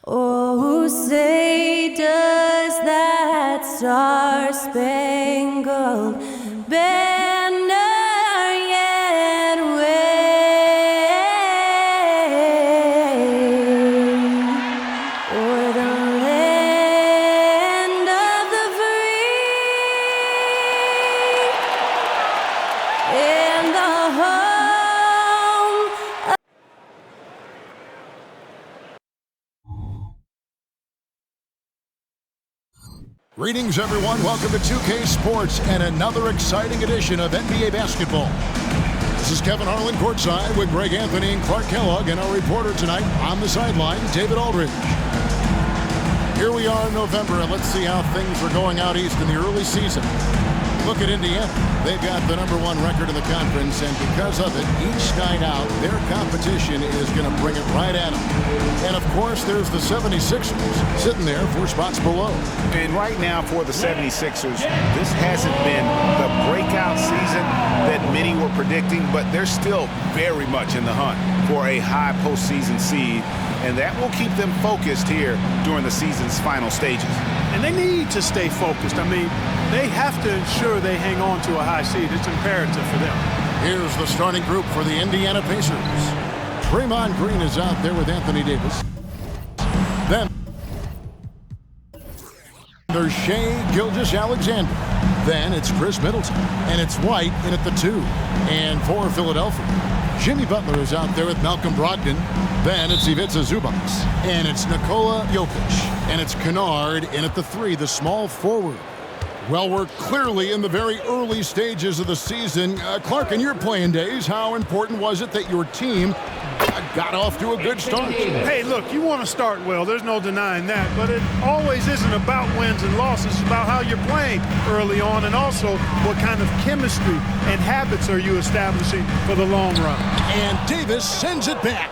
Oh, say does that star-spangled banner yet wave o'er the land of the free and the home. Greetings, everyone. Welcome to 2K Sports and another exciting edition of NBA basketball. This is Kevin Harlan courtside with Greg Anthony and Clark Kellogg, and our reporter tonight on the sideline, David Aldridge. Here we are in November, and let's see how things are going out east in the early season. Look at Indiana. They've got the #1 record in the conference, and because of it, each night out, their competition is going to bring it right at them. And, of course, there's the 76ers sitting there 4 spots below. And right now for the 76ers, this hasn't been the breakout season that many were predicting, but they're still very much in the hunt for a high postseason seed, and that will keep them focused here during the season's final stages. And they need to stay focused. I mean, they have to ensure they hang on to a high seed. It's imperative for them. Here's the starting group for the Indiana Pacers. Draymond Green is out there with Anthony Davis. Then there's Shai Gilgeous-Alexander. Then it's Chris Middleton. And it's White in at the 2. And for Philadelphia, Jimmy Butler is out there with Malcolm Brogdon. Then it's Ivica Zubac. And it's Nikola Jokic. And it's Kennard in at the 3, the small forward. Well, we're clearly in the very early stages of the season. Clark, in your playing days, how important was it that your team got off to a good start? Hey, look, you want to start well. There's no denying that. But it always isn't about wins and losses. It's about how you're playing early on, and also what kind of chemistry and habits are you establishing for the long run. And Davis sends it back.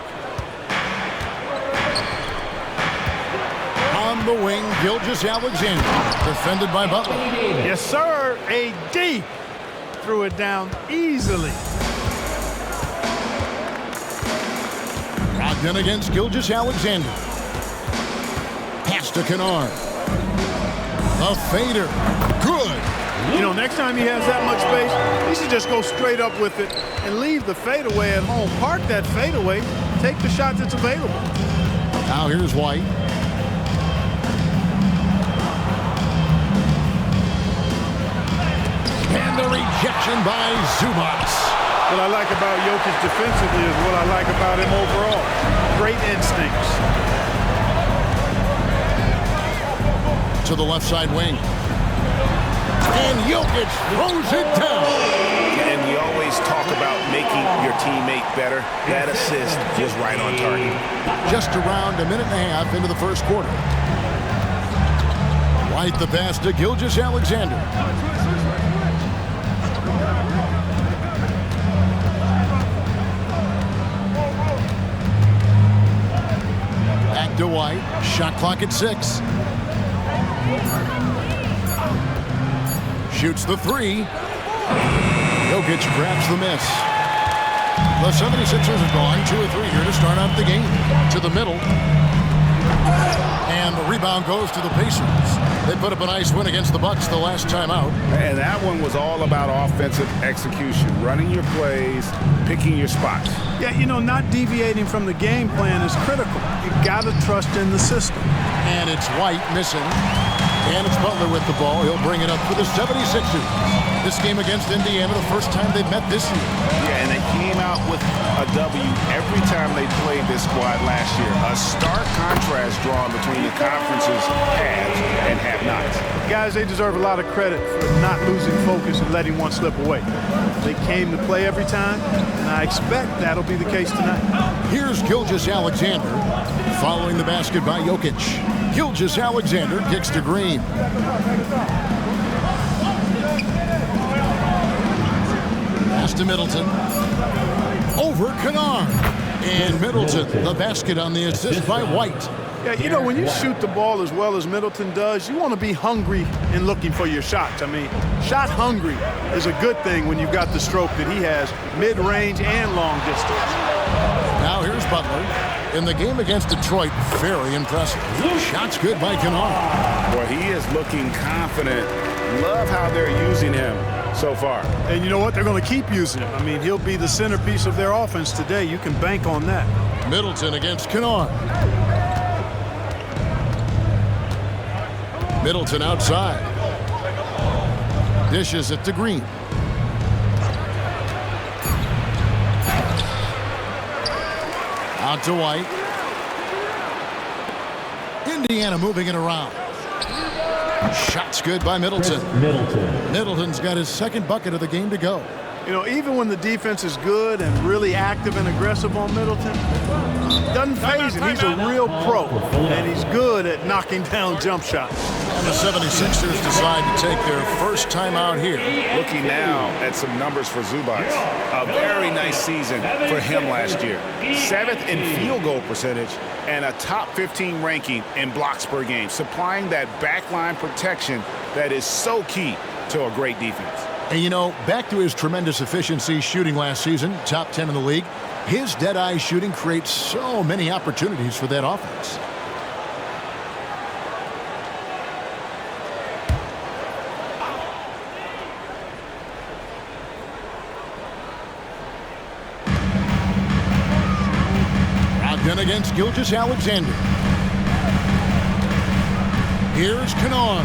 On the wing, Gilgeous-Alexander, defended by Butler. Yes, sir. AD threw it down easily. Brogdon against Gilgeous-Alexander. Pass to Kennard. A fader. Good. You know, next time he has that much space, he should just go straight up with it and leave the fadeaway at home. Park that fadeaway. Take the shot that's available. Now here's White. And the rejection by Zubac. What I like about Jokic defensively is what I like about him overall. Great instincts. To the left side wing. And Jokic throws it down. And we always talk about making your teammate better. That assist was right on target. Just around a minute and a half into the first quarter. White the pass to Gilgeous-Alexander. Back to White. Shot clock at 6. Shoots the 3. Jokic grabs the miss. The 76ers are going 2 or 3 here to start out the game. To the middle. And the rebound goes to the Pacers. They put up a nice win against the Bucks the last time out. And that one was all about offensive execution, running your plays, picking your spots. Yeah, you know, not deviating from the game plan is critical. You got to trust in the system. And it's White missing. And it's Butler with the ball. He'll bring it up for the 76ers. This game against Indiana, the first time they've met this year. Yeah, and they came out with a W every time they played this squad last year. A stark contrast drawn between the conference's haves and have-nots. Guys, they deserve a lot of credit for not losing focus and letting one slip away. They came to play every time, and I expect that'll be the case tonight. Here's Gilgeous-Alexander following the basket by Jokic. Gilgeous-Alexander kicks to Green. Pass to Middleton. Over Kennard. And Middleton, the basket on the assist by White. Yeah, you know, when you shoot the ball as well as Middleton does, you want to be hungry and looking for your shots. I mean, shot hungry is a good thing when you've got the stroke that he has, mid-range and long distance. Now here's Butler. In the game against Detroit, very impressive. Shots good by Kennard. Boy, he is looking confident. Love how they're using him so far. And you know what? They're going to keep using him. I mean, he'll be the centerpiece of their offense today. You can bank on that. Middleton against Kennard. Middleton outside. Dishes it to Green. Out to White. Indiana moving it around. Shots good by Middleton. Middleton's got his second bucket of the game to go. You know, even when the defense is good and really active and aggressive on Middleton, doesn't phase him. He's a real pro, and he's good at knocking down jump shots. And the 76ers decide to take their first time out here. Looking now at some numbers for Zubac. A very nice season for him last year. 7th in field goal percentage and a top 15 ranking in blocks per game, supplying that backline protection that is so key to a great defense. And you know, back to his tremendous efficiency shooting last season, top 10 in the league, his dead-eye shooting creates so many opportunities for that offense. Brogdon against Gilgeous-Alexander. Here's Kennard.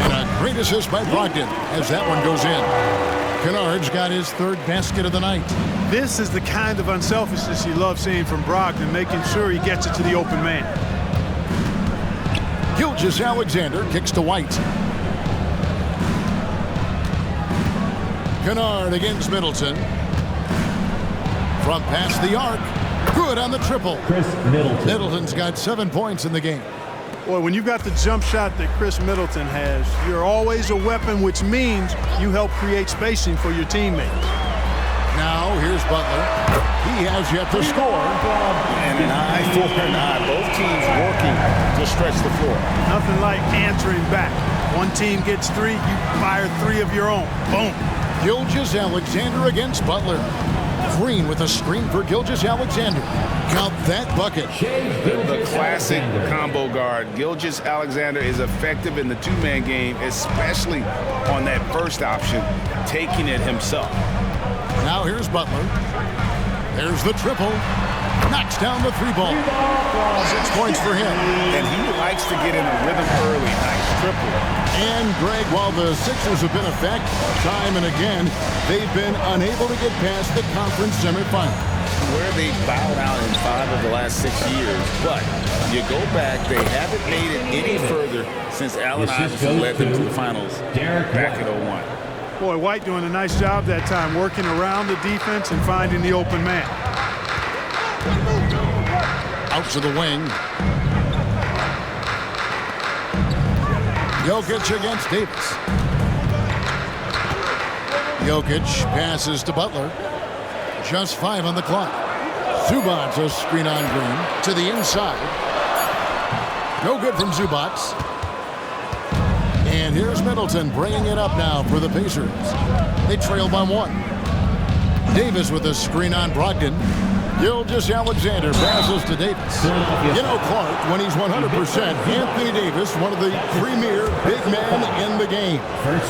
And a great assist by Brogdon as that one goes in. Kennard's got his third basket of the night. This is the kind of unselfishness you love seeing from Brogdon, making sure he gets it to the open man. Gilgeous-Alexander kicks to White. Kennard against Middleton. From past the arc. Good on the triple. Middleton's got 7 points in the game. Boy, when you've got the jump shot that Chris Middleton has, you're always a weapon, which means you help create spacing for your teammates. Now, here's Butler. He has yet to score. And an eye for an eye. Both teams working to stretch the floor. Nothing like answering back. One team gets 3, you fire 3 of your own. Boom. Gilgeous-Alexander against Butler. Green with a screen for Gilgeous-Alexander. Count that bucket. The classic combo guard. Gilgeous-Alexander is effective in the two-man game, especially on that first option, taking it himself. Now here's Butler. There's the triple. Knocks down the 3-ball. 6 points for him. And he likes to get in a rhythm early. Nice triple. And, Greg, while the Sixers have been a fact time and again, they've been unable to get past the conference semifinal. Where they bowed out in 5 of the last 6 years. But you go back, they haven't made it any further since Allen Iverson led them to the finals back in 01. Boy, White doing a nice job that time, working around the defense and finding the open man. Out to the wing. Jokic against Davis. Jokic passes to Butler. Just 5 on the clock. Zubac a screen on Green to the inside. No good from Zubac. And here's Middleton bringing it up now for the Pacers. They trail by 1. Davis with a screen on Brogdon. Gilgeous-Alexander passes to Davis. You know, Clark, when he's 100%, Anthony Davis, one of the premier big men in the game.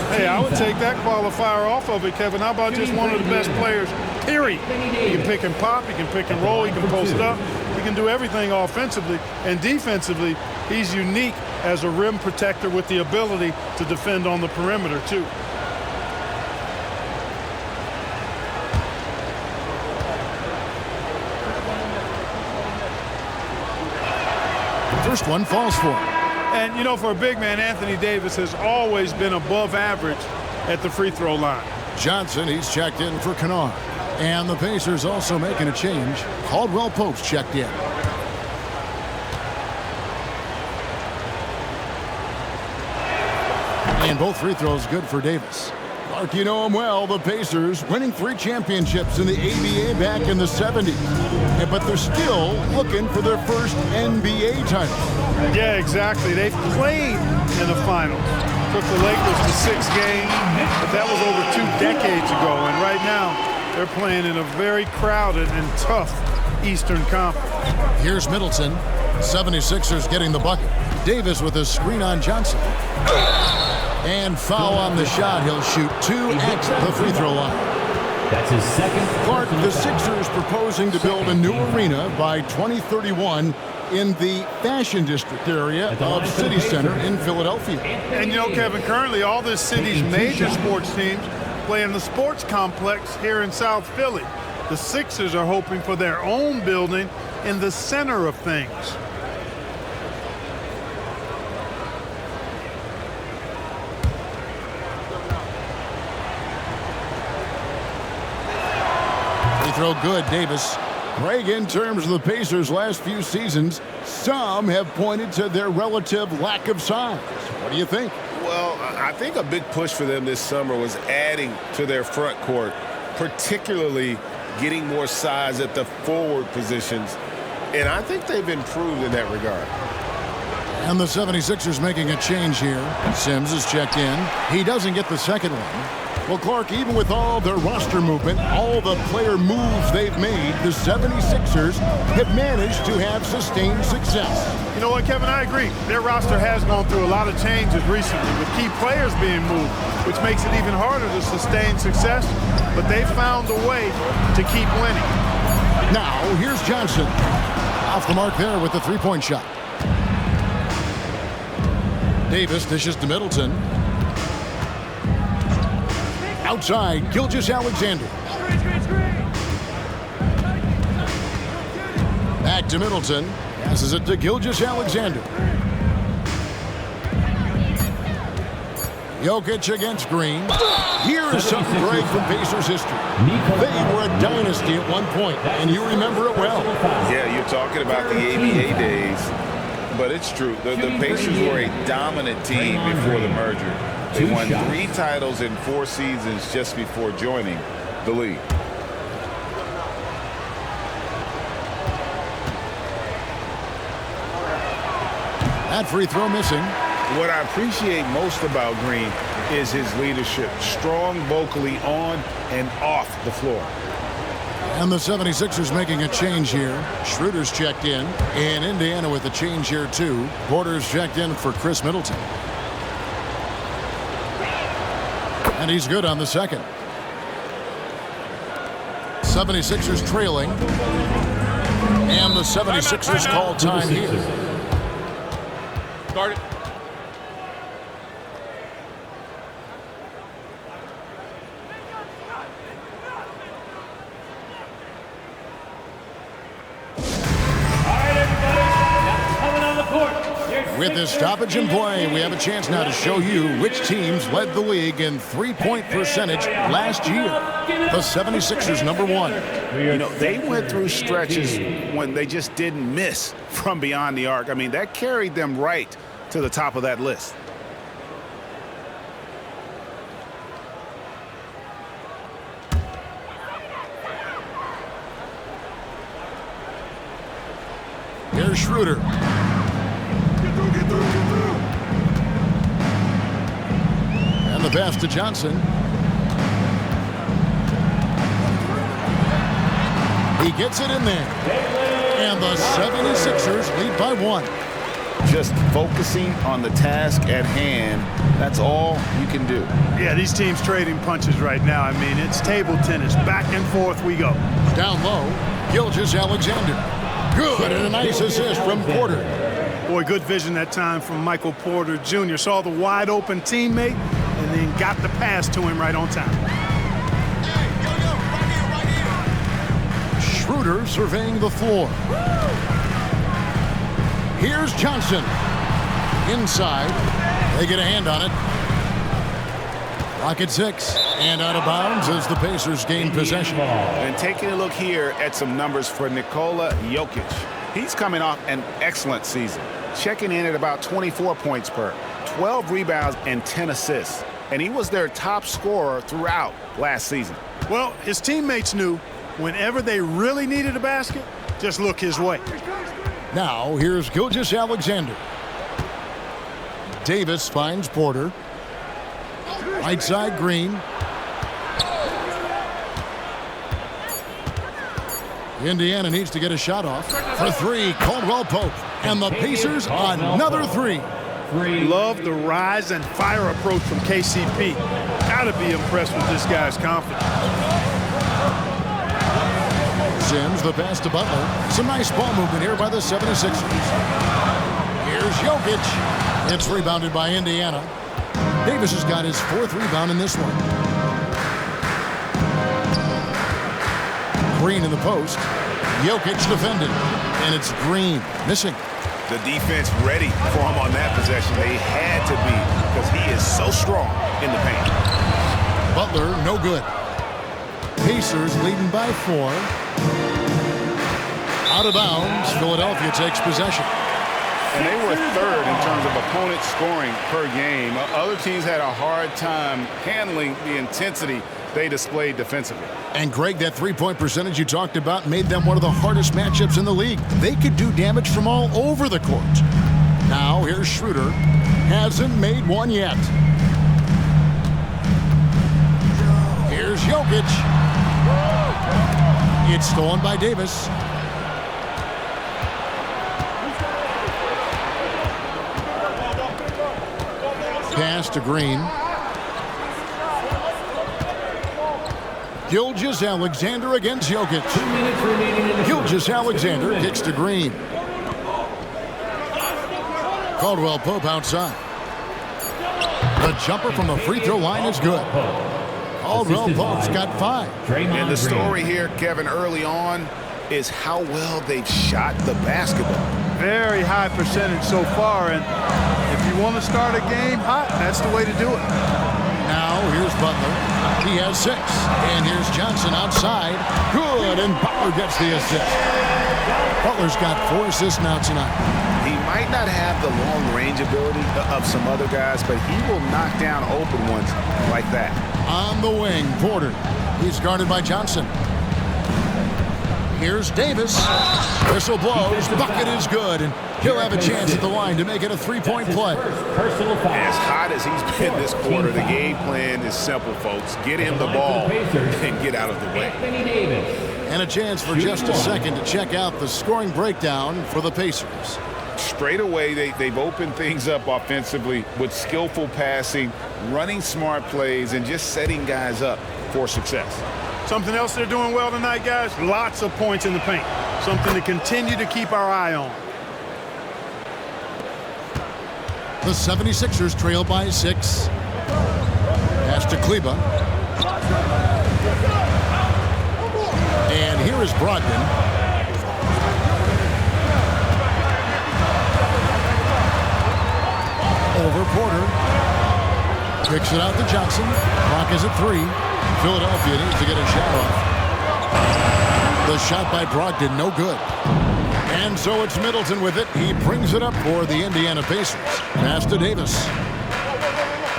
Hey, I would take that qualifier off of it, Kevin. How about just one of the best players, period? He can pick and pop, he can pick and roll, he can post up. He can do everything offensively. And defensively, he's unique as a rim protector with the ability to defend on the perimeter, too. First one falls for him. And, you know, for a big man, Anthony Davis has always been above average at the free throw line. Johnson, he's checked in for Kennard. And the Pacers also making a change. Caldwell Pope's checked in. And both free throws good for Davis. Clark, you know them well, the Pacers, winning 3 championships in the ABA back in the 70s. But they're still looking for their first NBA title. Yeah, exactly. They've played in the finals. Took the Lakers to 6 games, but that was over 2 decades ago. And right now, they're playing in a very crowded and tough Eastern Conference. Here's Middleton. 76ers getting the bucket. Davis with a screen on Johnson. And foul on the shot. He'll shoot 2 at the free throw line. That's his second. Clark, the Sixers proposing to build a new arena by 2031 in the Fashion District area of City Center in Philadelphia. And you know, Kevin, currently all this city's major sports teams play in the sports complex here in South Philly. The Sixers are hoping for their own building in the center of things. Free throw good, Davis. Greg, in terms of the Pacers' last few seasons, some have pointed to their relative lack of size. What do you think? Well, I think a big push for them this summer was adding to their front court, particularly getting more size at the forward positions. And I think they've improved in that regard. And the 76ers making a change here. Sims is checked in. He doesn't get the second one. Well, Clark, even with all their roster movement, all the player moves they've made, the 76ers have managed to have sustained success. You know what, Kevin, I agree. Their roster has gone through a lot of changes recently with key players being moved, which makes it even harder to sustain success, but they've found a way to keep winning. Now, here's Johnson. Off the mark there with the three-point shot. Davis dishes to Middleton. Outside, Gilgeous-Alexander. Back to Middleton. Passes it to Gilgeous-Alexander. Jokic against Green. Here is something great from Pacers history. They were a dynasty at one point, and you remember it well. Yeah, you're talking about the ABA days, but it's true. The Pacers were a dominant team before the merger. They won 3 titles in 4 seasons just before joining the league. That free throw missing. What I appreciate most about Green is his leadership. Strong vocally on and off the floor. And the 76ers making a change here. Schroeder's checked in. And Indiana with a change here, too. Porter's checked in for Chris Middleton. And he's good on the second. 76ers trailing. And the 76ers call time here. Guard it. With this stoppage in play, we have a chance now to show you which teams led the league in three-point percentage last year. The 76ers, number 1. You know, they went through stretches when they just didn't miss from beyond the arc. I mean, that carried them right to the top of that list. Here's Schroeder. And the pass to Johnson. He gets it in there. And the 76ers lead by 1. Just focusing on the task at hand, that's all you can do. Yeah, these teams trading punches right now. I mean, it's table tennis. Back and forth we go. Down low, Gilgeous-Alexander. Good, and a nice assist from Porter. Boy, good vision that time from Michael Porter Jr. Saw the wide open teammate and then got the pass to him right on time. Schroeder surveying the floor. Here's Johnson. Inside. They get a hand on it. Rocket 6. And out of bounds as the Pacers gain possession. And taking a look here at some numbers for Nikola Jokic. He's coming off an excellent season. Checking in at about 24 points per, 12 rebounds, and 10 assists. and he was their top scorer throughout last season. Well, his teammates knew whenever they really needed a basket, just look his way. Now, here's Gilgeous-Alexander. Davis finds Porter. Right side, Green. Indiana needs to get a shot off. For three, Caldwell Pope. And the Pacers another three. Love the rise and fire approach from KCP. Gotta be impressed with this guy's confidence. Sims, the pass to Butler. Some nice ball movement here by the 76ers. Here's Jokic. It's rebounded by Indiana. Davis has got his fourth rebound in this one. Green in the post. Jokic defended. And it's Green missing. The defense ready for him on that possession. They had to be because he is so strong in the paint. Butler, no good. Pacers leading by 4. Out of bounds. Philadelphia takes possession. And they were third in terms of opponent scoring per game. Other teams had a hard time handling the intensity they displayed defensively. And Greg, that three-point percentage you talked about made them one of the hardest matchups in the league. They could do damage from all over the court. Now here's Schroeder. Hasn't made one yet. Here's Jokic. It's stolen by Davis. Pass to Green. Gilgeous-Alexander against Jokic. Gilgeous-Alexander kicks to Green. Caldwell Pope outside. The jumper from the free throw line is good. Caldwell Pope's got 5. And the story here, Kevin, early on is how well they've shot the basketball. Very high percentage so far, and if you want to start a game hot, that's the way to do it. Now here's Butler. He has 6. And here's Johnson outside. Good, and Butler gets the assist. Butler's got 4 assists now tonight. He might not have the long-range ability of some other guys, but he will knock down open ones like that. On the wing, Porter. He's guarded by Johnson. Here's Davis. Whistle blows. Bucket is good, and he'll have a chance at the line to make it a 3-point play. As hot as he's been this quarter, the game plan is simple, folks. Get him the ball and get out of the way. And a chance for just a second to check out the scoring breakdown for the Pacers. Straight away, they've opened things up offensively with skillful passing, running smart plays, and just setting guys up for success. Something else they're doing well tonight, guys, lots of points in the paint. Something to continue to keep our eye on. The 76ers trail by 6. Pass to Kleba. And here is Brogdon. Over Porter. Kicks it out to Johnson. Clock is at 3. Philadelphia needs to get a shot off. The shot by Brogdon, no good. And so it's Middleton with it. He brings it up for the Indiana Pacers. Pass to Davis.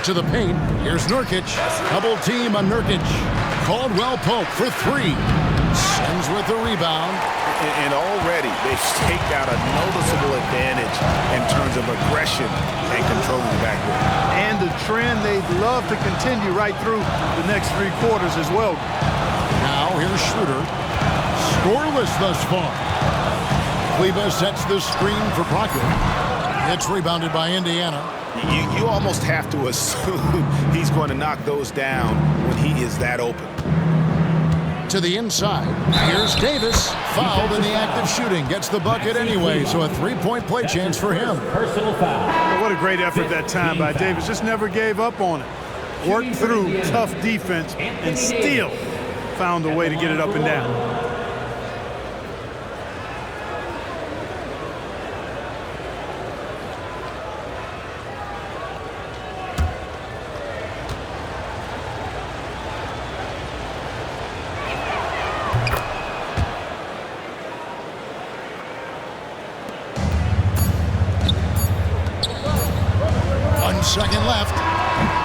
To the paint. Here's Nurkic. Double team on Nurkic. Caldwell Pope for 3. Sims with the rebound. And already they've staked out a noticeable advantage in terms of aggression and controlling the backcourt. And the trend they'd love to continue right through the next 3 quarters as well. Now here's Schroeder. Scoreless thus far. Kleba sets the screen for Brogdon. It's rebounded by Indiana. You almost have to assume he's going to knock those down when he is that open. To the inside. Here's Davis. Fouled in the act of shooting. Gets the bucket anyway, so a 3-point play chance for him. Personal foul. What a great effort that time by Davis. Just never gave up on it. Worked through tough defense and still found a way to get it up and down. Second left.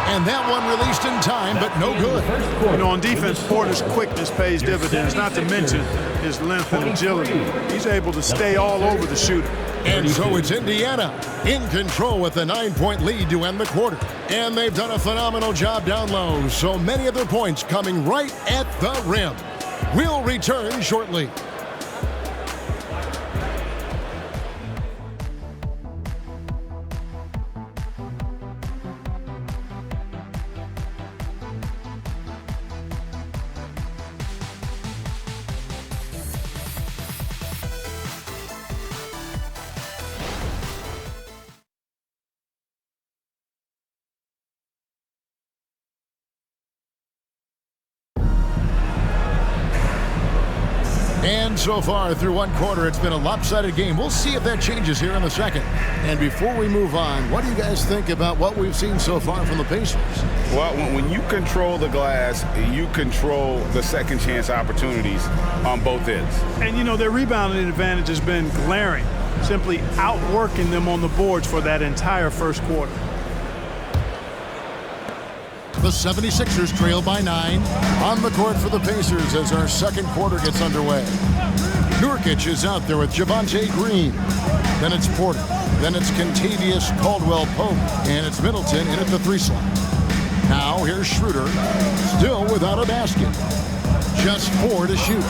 And that one released in time, but no good. You know, on defense, Porter's quickness pays dividends, not to mention his length and agility. He's able to stay all over the shooter. And so it's Indiana in control with a 9-point lead to end the quarter. And they've done a phenomenal job down low, so many of their points coming right at the rim. We'll return shortly. And so far through one quarter, it's been a lopsided game. We'll see if that changes here in the second. And before we move on, what do you guys think about what we've seen so far from the Pacers? Well, when you control the glass, you control the second chance opportunities on both ends. And, you know, their rebounding advantage has been glaring, simply outworking them on the boards for that entire first quarter. The 76ers trail by 9 on the court for the Pacers as our second quarter gets underway. Nurkic is out there with Javonte Green. Then it's Porter. Then it's Kentavious Caldwell-Pope. And it's Middleton in at the 3 slot. Now here's Schroeder, still without a basket. Just 4 to shoot.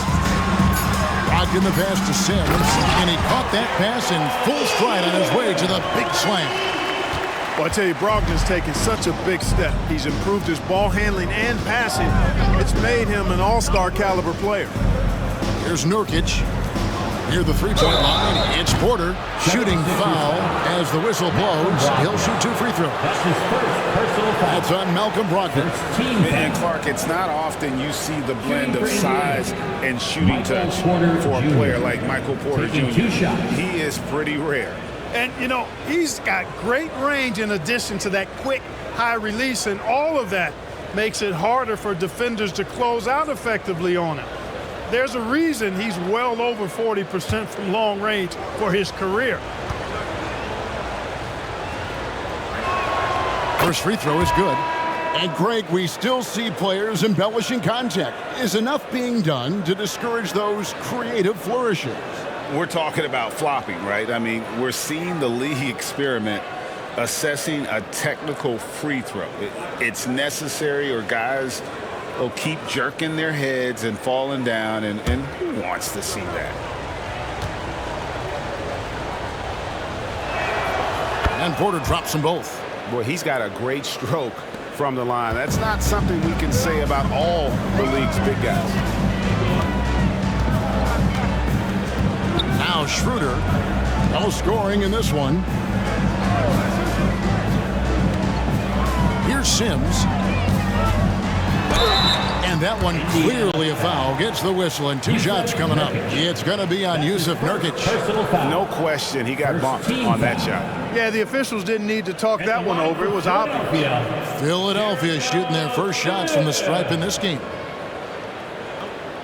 Brogdon the pass to Sims, and he caught that pass in full stride on his way to the big slam. Well, I tell you, Brogdon's taken such a big step. He's improved his ball handling and passing. It's made him an all-star caliber player. Here's Nurkic. Near the three-point line, it's Porter. Shooting foul as the whistle blows. He'll shoot 2 free throws. That's his first personal foul. That's on Malcolm Brogdon. And Clark, it's not often you see the blend of size and shooting touch for a player like Michael Porter Jr. He is pretty rare. And, you know, he's got great range in addition to that quick, high release, and all of that makes it harder for defenders to close out effectively on him. There's a reason he's well over 40% from long range for his career. First free throw is good. And, Greg, we still see players embellishing contact. Is enough being done to discourage those creative flourishes? We're talking about flopping, right? I mean, we're seeing the league experiment assessing a technical free throw. It's necessary, or guys will keep jerking their heads and falling down, and who wants to see that? And Porter drops them both. Boy, he's got a great stroke from the line. That's not something we can say about all the league's big guys. Now Schroeder, no scoring in this one. Here's Sims. And that one clearly a foul. Gets the whistle, and 2 shots coming up. It's going to be on Yusuf Nurkic. No question, he got bumped on that shot. Yeah, the officials didn't need to talk that one over. It was obvious. Philadelphia shooting their first shots from the stripe in this game.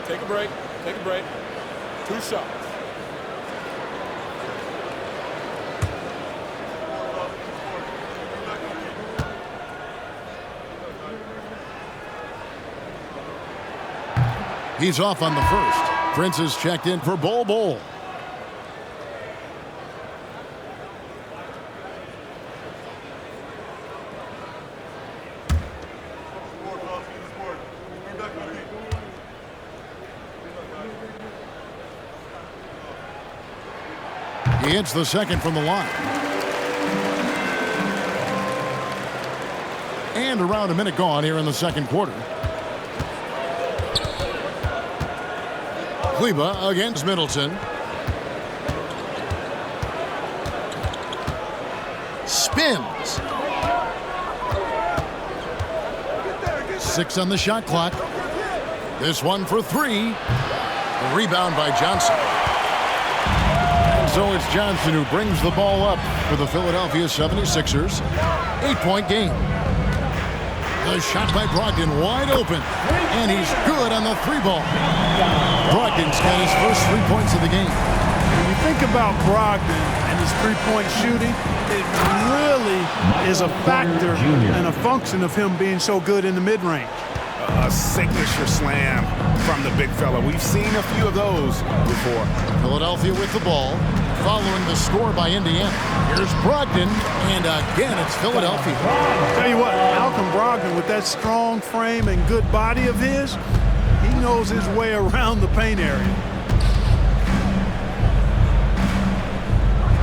Take a break. Take a break. 2 shots. He's off on the first. Prince is checked in for Bol. He hits the second from the line. And around a minute gone here in the second quarter. Kleber against Middleton. Spins. 6 on the shot clock. This one for 3. A rebound by Johnson. And so it's Johnson who brings the ball up for the Philadelphia 76ers. 8-point game. The shot by Brogdon wide open. And he's good on the 3 ball. Brogdon's got his first 3 points of the game. When you think about Brogdon and his three-point shooting, it really is a factor and a function of him being so good in the mid-range. A signature slam from the big fella. We've seen a few of those before. Philadelphia with the ball, following the score by Indiana. Here's Brogdon, and again, it's Philadelphia. Tell you what, Malcolm Brogdon, with that strong frame and good body of his, he knows his way around the paint area.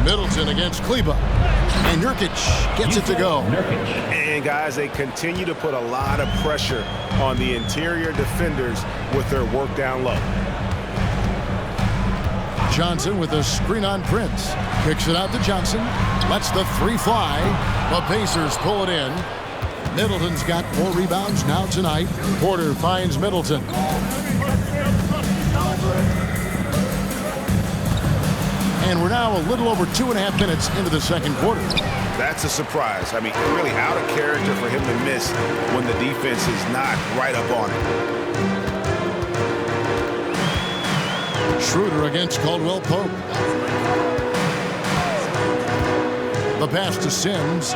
Middleton against Kleba, and Nurkic gets it to go. And guys, they continue to put a lot of pressure on the interior defenders with their work down low. Johnson with a screen on Prince. Kicks it out to Johnson. Lets the three fly. The Pacers pull it in. Middleton's got 4 rebounds now tonight. Porter finds Middleton. And we're now a little over 2.5 minutes into the second quarter. That's a surprise. I mean, really out of character for him to miss when the defense is not right up on it. Schroeder against Caldwell Pope. The pass to Sims.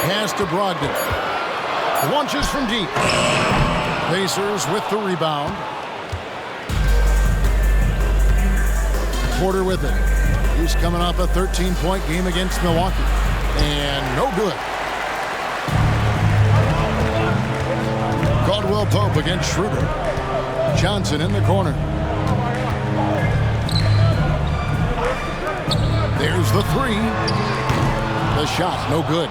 Pass to Brogdon. Launches from deep. Pacers with the rebound. Porter with it. He's coming off a 13-point game against Milwaukee. And no good. Caldwell Pope against Schroeder. Johnson in the corner. There's the three. The shot, no good.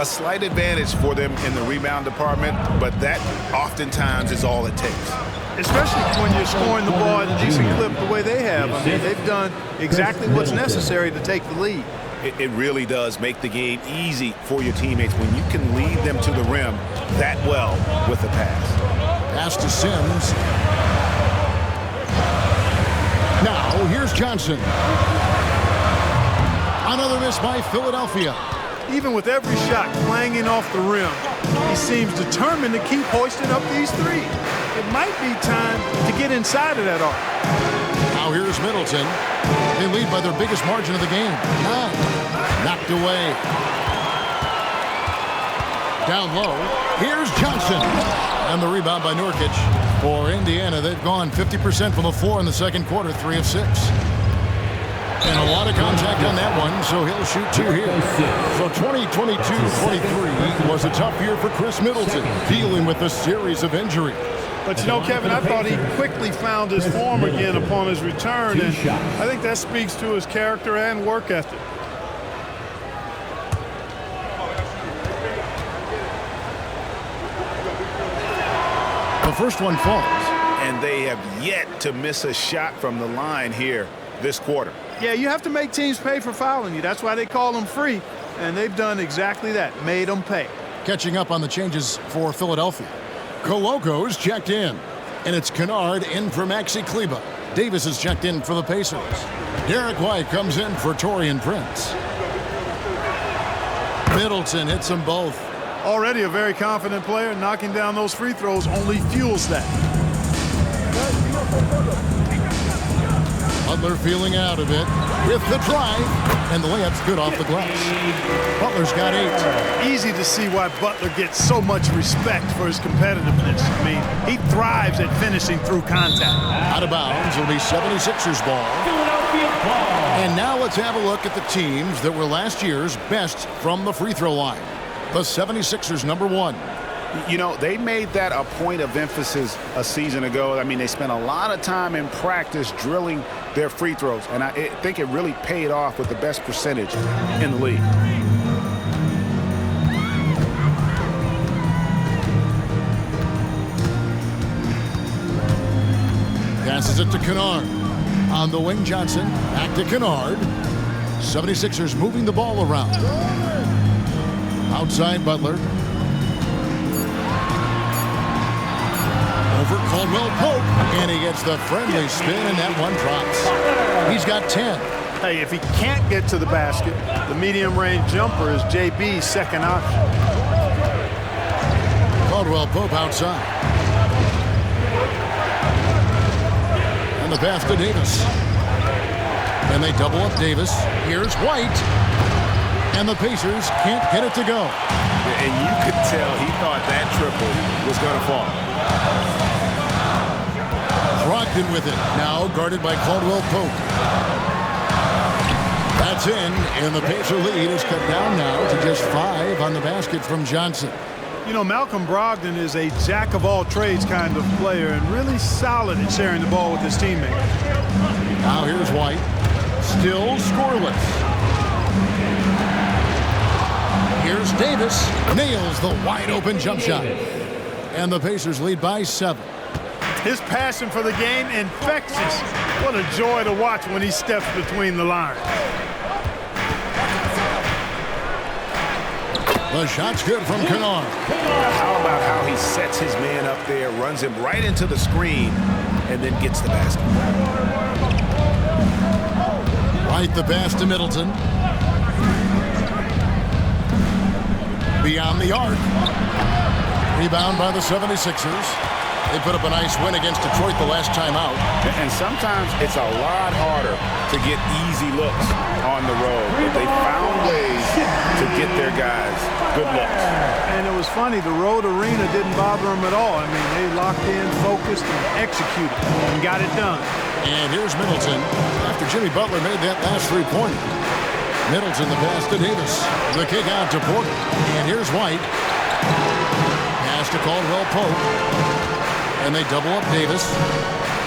A slight advantage for them in the rebound department, but that oftentimes is all it takes. Especially when you're scoring the ball at a decent clip the way they have. I mean, they've done exactly what's necessary to take the lead. It really does make the game easy for your teammates when you can lead them to the rim that well with the pass. Pass to Sims. Now, here's Johnson. Another miss by Philadelphia. Even with every shot clanging off the rim, he seems determined to keep hoisting up these threes. It might be time to get inside of that arc. Now here's Middleton. They lead by their biggest margin of the game. 9. Knocked away. Down low. Here's Johnson. And the rebound by Nurkic. For Indiana, they've gone 50% from the floor in the second quarter, 3 of 6. And a lot of contact on that one, so he'll shoot 2 here. So 2022-23 was a tough year for Chris Middleton, dealing with a series of injuries. But you know, Kevin, I thought he quickly found his form again upon his return, and I think that speaks to his character and work ethic. The first one falls. And they have yet to miss a shot from the line here this quarter. Yeah, you have to make teams pay for fouling you. That's why they call them free, and they've done exactly that, made them pay. Catching up on the changes for Philadelphia. Coloco's checked in, and it's Kennard in for Maxi Kleba. Davis is checked in for the Pacers. Derek White comes in for Taurean Prince. Middleton hits them both. Already a very confident player, knocking down those free throws only fuels that. Butler feeling out of it with the drive, and the layup's good off the glass. Butler's got 8. Easy to see why Butler gets so much respect for his competitiveness. I mean, he thrives at finishing through contact. Out of bounds, it'll be 76ers ball. And now let's have a look at the teams that were last year's best from the free throw line. The 76ers, number 1. You know, they made that a point of emphasis a season ago. I mean, they spent a lot of time in practice drilling their free throws, and I think it really paid off with the best percentage in the league. Passes it to Kennard. On the wing, Johnson. Back to Kennard. 76ers moving the ball around. Outside Butler. Over Caldwell Pope. And he gets the friendly spin, and that one drops. He's got 10. Hey, if he can't get to the basket, the medium-range jumper is JB's second option. Caldwell Pope outside. And the pass to Davis. And they double up Davis. Here's White. And the Pacers can't get it to go. And you could tell he thought that triple was going to fall. Brogdon with it. Now guarded by Caldwell Pope. That's in. And the Pacer lead is cut down now to just 5 on the basket from Johnson. You know, Malcolm Brogdon is a jack-of-all-trades kind of player and really solid at sharing the ball with his teammates. Now here's White. Still scoreless. Here's Davis. Nails the wide-open jump shot. And the Pacers lead by 7. His passion for the game infectious. What a joy to watch when he steps between the lines. The shot's good from Kennard. How about how he sets his man up there, runs him right into the screen, and then gets the basket. White the pass to Middleton. Beyond the arc. Rebound by the 76ers. They put up a nice win against Detroit the last time out. And sometimes it's a lot harder to get easy looks on the road. But they found ways to get their guys good looks. And it was funny, the road arena didn't bother them at all. I mean, they locked in, focused, and executed, and got it done. And here's Middleton after Jimmy Butler made that last three-pointer. Middleton the pass to Davis. The kick out to Porter. And here's White. Pass to Caldwell Pope. And they double up Davis.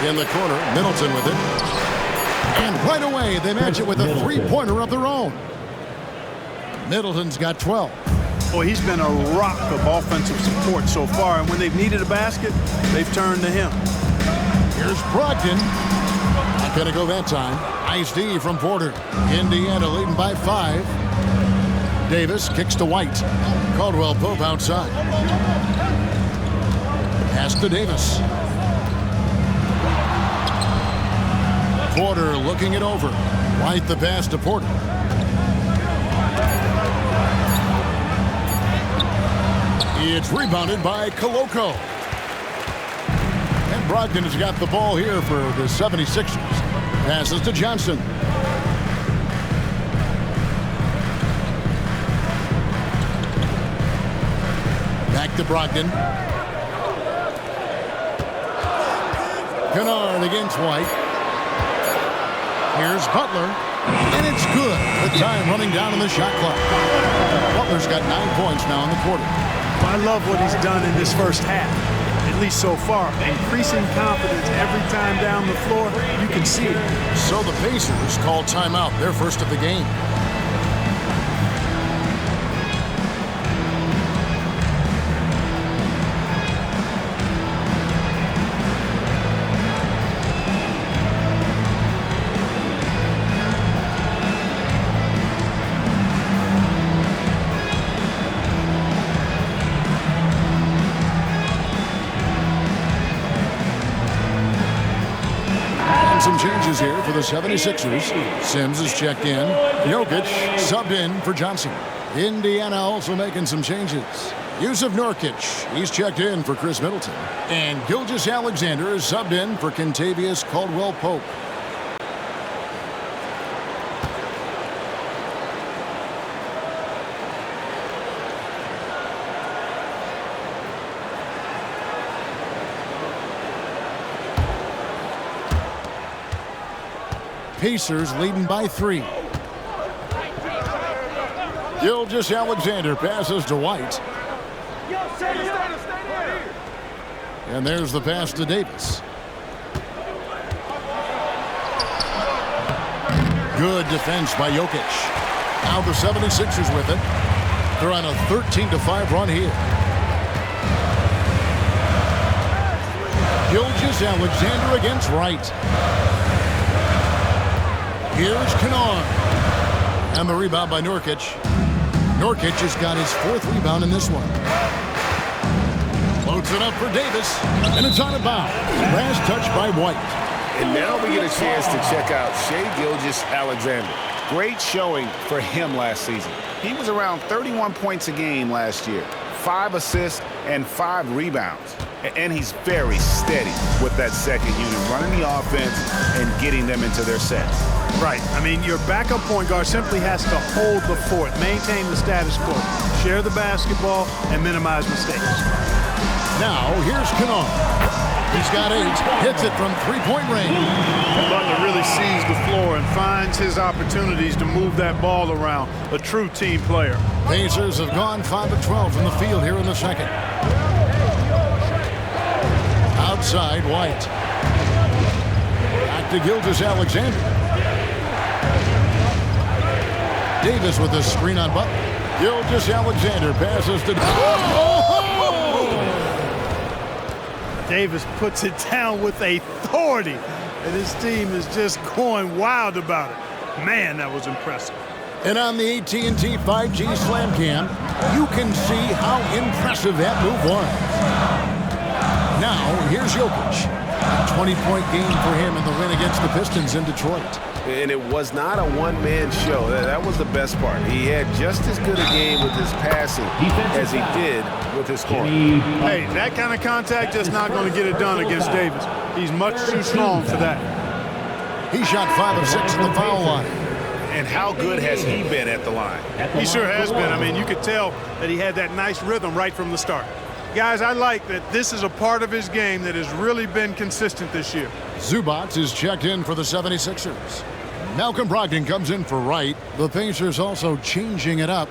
In the corner, Middleton with it. And right away, they match it with a three-pointer of their own. Middleton's got 12. Boy, he's been a rock of offensive support so far, and when they've needed a basket, they've turned to him. Here's Brogdon. Not going to go that time. Nice D from Porter. Indiana leading by 5. Davis kicks to White. Caldwell Pope outside. Pass to Davis. Porter looking it over. White the pass to Porter. It's rebounded by Koloko. And Brogdon has got the ball here for the 76ers. Passes to Johnson. Back to Brogdon. Kennard against White. Here's Butler. And it's good. The time running down on the shot clock. Butler's got 9 points now in the quarter. I love what he's done in this first half, at least so far. Increasing confidence every time down the floor. You can see it. So the Pacers call timeout, their first of the game. Some changes here for the 76ers. Sims is checked in. Jokic subbed in for Johnson. Indiana also making some changes. Yusuf Nurkic, he's checked in for Chris Middleton. And Gilgeous-Alexander is subbed in for Kentavious Caldwell-Pope. Pacers leading by 3. Gilgeous-Alexander passes to White. And there's the pass to Davis. Good defense by Jokic. Now the 76ers with it. They're on a 13-5 run here. Gilgeous-Alexander against Wright. Here's Kennard. And the rebound by Nurkic. Nurkic has got his 4th rebound in this one. Loads it up for Davis. And it's on a bounce. Last touch by White. And now we get a chance to check out Shai Gilgeous-Alexander. Great showing for him last season. He was around 31 points a game last year. 5 assists and 5 rebounds. And he's very steady with that second unit, running the offense and getting them into their sets. Right. I mean, your backup point guard simply has to hold the fort, maintain the status quo, share the basketball, and minimize mistakes. Now, here's Kennard. He's got 8, hits it from three-point range. Butler really sees the floor and finds his opportunities to move that ball around. A true team player. Pacers have gone 5 of 12 from the field here in the second. Outside, White. Back to Gilgeous-Alexander. Davis with the screen on Butler. Gilgeous-Alexander passes to... Davis puts it down with authority, and his team is just going wild about it. Man, that was impressive. And on the AT&T 5G Slam Cam, you can see how impressive that move was. Now, here's Jokic. A 20-point game for him in the win against the Pistons in Detroit. And it was not a one-man show. That was the best part. He had just as good a game with his passing as he did with his scoring. Hey, that kind of contact just not going to get it done against Davis. He's much too strong for that. He shot 5 of 6 at the foul line. And how good has he been at the line? He sure has been. I mean, you could tell that he had that nice rhythm right from the start. Guys, I like that this is a part of his game that has really been consistent this year. Zubac is checked in for the 76ers. Malcolm Brogdon comes in for Wright. The Pacers also changing it up.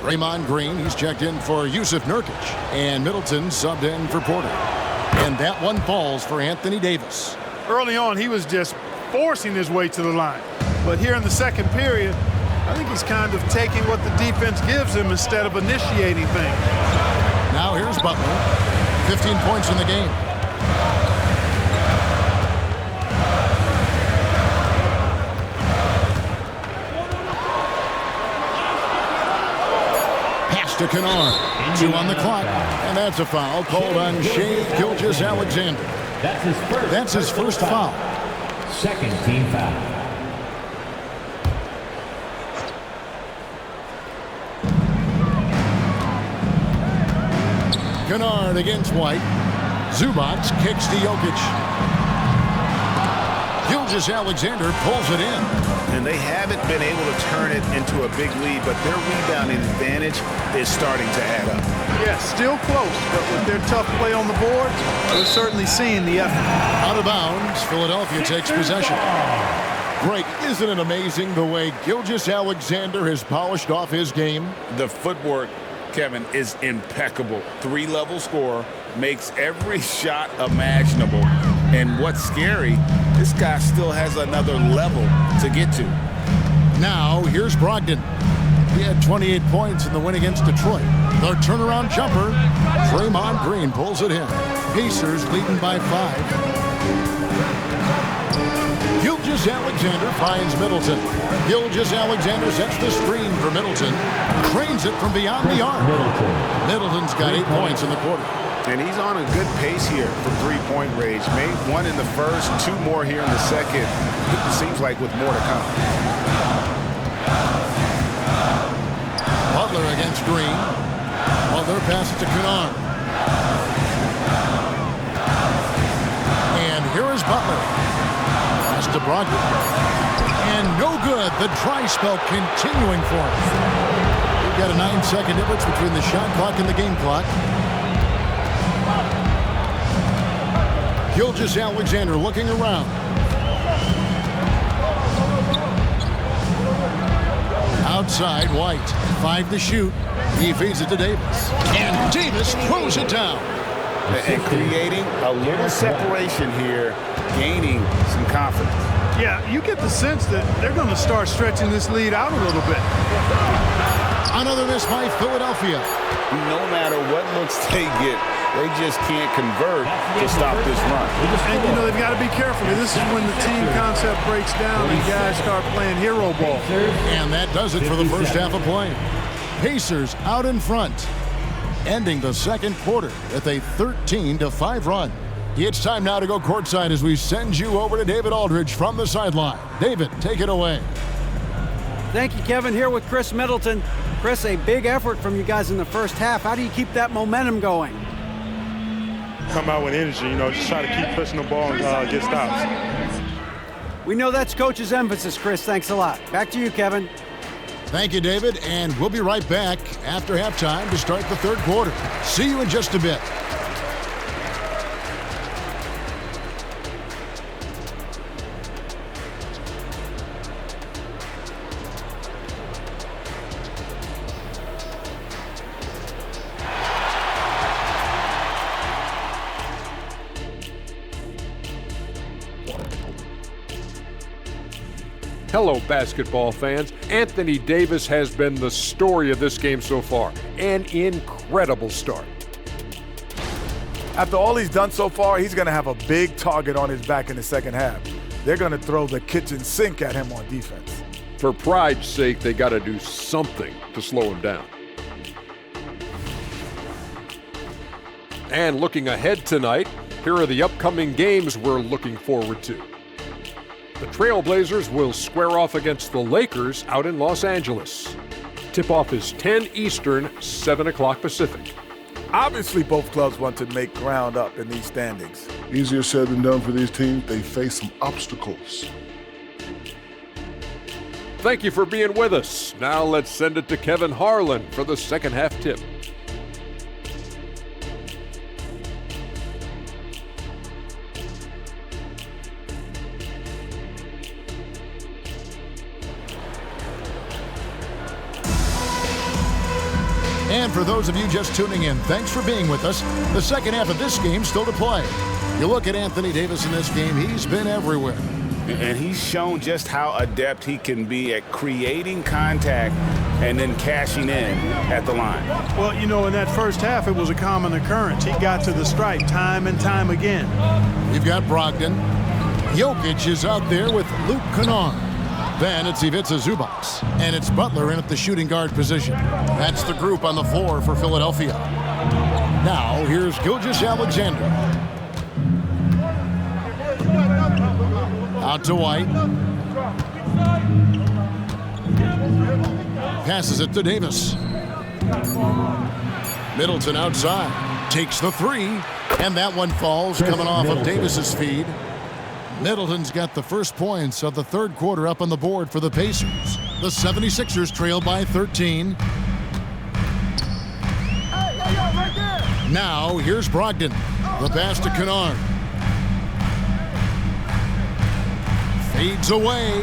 Draymond Green, he's checked in for Yusuf Nurkic. And Middleton subbed in for Porter. And that one falls for Anthony Davis. Early on, he was just forcing his way to the line. But here in the second period, I think he's kind of taking what the defense gives him instead of initiating things. Now here's Butler. 15 points in the game. Pass to Kennard. 2 on the clock. And that's a foul called on Shai Gilgeous-Alexander. That's his first foul. Second team foul. Kennard against White. Zubac kicks to Jokic. Gilgeous-Alexander pulls it in. And they haven't been able to turn it into a big lead, but their rebounding advantage is starting to add up. Yeah, still close, but with their tough play on the board, we're certainly seeing the effort. Out of bounds, Philadelphia takes possession. Greg, isn't it amazing the way Gilgeous-Alexander has polished off his game? The footwork, Kevin, is impeccable. 3-level scorer, makes every shot imaginable. And what's scary, this guy still has another level to get to. Now, here's Brogdon. He had 28 points in the win against Detroit. The turnaround jumper, Draymond Green pulls it in. Pacers leading by 5. Gilgeous-Alexander finds Middleton. Gilgeous-Alexander sets the screen for Middleton. Cranes it from beyond the arc. Middleton's got 8 points in the quarter. And he's on a good pace here for three-point range. Made 1 in the first, 2 more here in the second. It seems like with more to come. Butler against Green. Butler passes to Kennard. And here is Butler. Pass to Brogdon. And no good. The dry spell continuing for him. We've got a 9-second difference between the shot clock and the game clock. Gilgeous-Alexander looking around. Outside, White. 5 to shoot. He feeds it to Davis. And Davis throws it down. And creating a little separation here, gaining some confidence. Yeah, you get the sense that they're going to start stretching this lead out a little bit. Another miss by Philadelphia. No matter what looks they get, they just can't convert to stop this run. And, you know, they've got to be careful. This is when the team concept breaks down and guys start playing hero ball. And that does it for the first half of play. Pacers out in front, ending the second quarter with a 13-5 run. It's time now to go courtside as we send you over to David Aldridge from the sideline. David, take it away. Thank you, Kevin. Here with Chris Middleton. Chris, a big effort from you guys in the first half. How do you keep that momentum going? come out with energy, just try to keep pushing the ball and get stops. We know that's Coach's emphasis, Chris. Thanks a lot. Back to you, Kevin. Thank you, David, and we'll be right back after halftime to start the third quarter. See you in just a bit. Hello, basketball fans. Anthony Davis has been the story of this game so far. An incredible start. After all he's done so far, he's going to have a big target on his back in the second half. They're going to throw the kitchen sink at him on defense. For pride's sake, they got to do something to slow him down. And looking ahead tonight, here are the upcoming games we're looking forward to. The Trailblazers will square off against the Lakers out in Los Angeles. Tip-off is 10 Eastern, 7 o'clock Pacific. Obviously, both clubs want to make ground up in these standings. Easier said than done for these teams. They face some obstacles. Thank you for being with us. Now let's send it to Kevin Harlan for the second half tip. And for those of you just tuning in, thanks for being with us. The second half of this game still to play. You look at Anthony Davis in this game, he's been everywhere. And he's shown just how adept he can be at creating contact and then cashing in at the line. Well, in that first half, it was a common occurrence. He got to the stripe time and time again. We've got Brogdon. Jokic is out there with Luke Kennard. Then it's Ivica Zubac, and it's Butler in at the shooting guard position. That's the group on the floor for Philadelphia. Now, here's Gilgeous-Alexander. Out to White. Passes it to Davis. Middleton outside. Takes the three, and that one falls coming off of Davis's feed. Middleton's got the first points of the third quarter up on the board for the Pacers. The 76ers trail by 13. Now, here's Brogdon. The pass to Kennard. Fades away.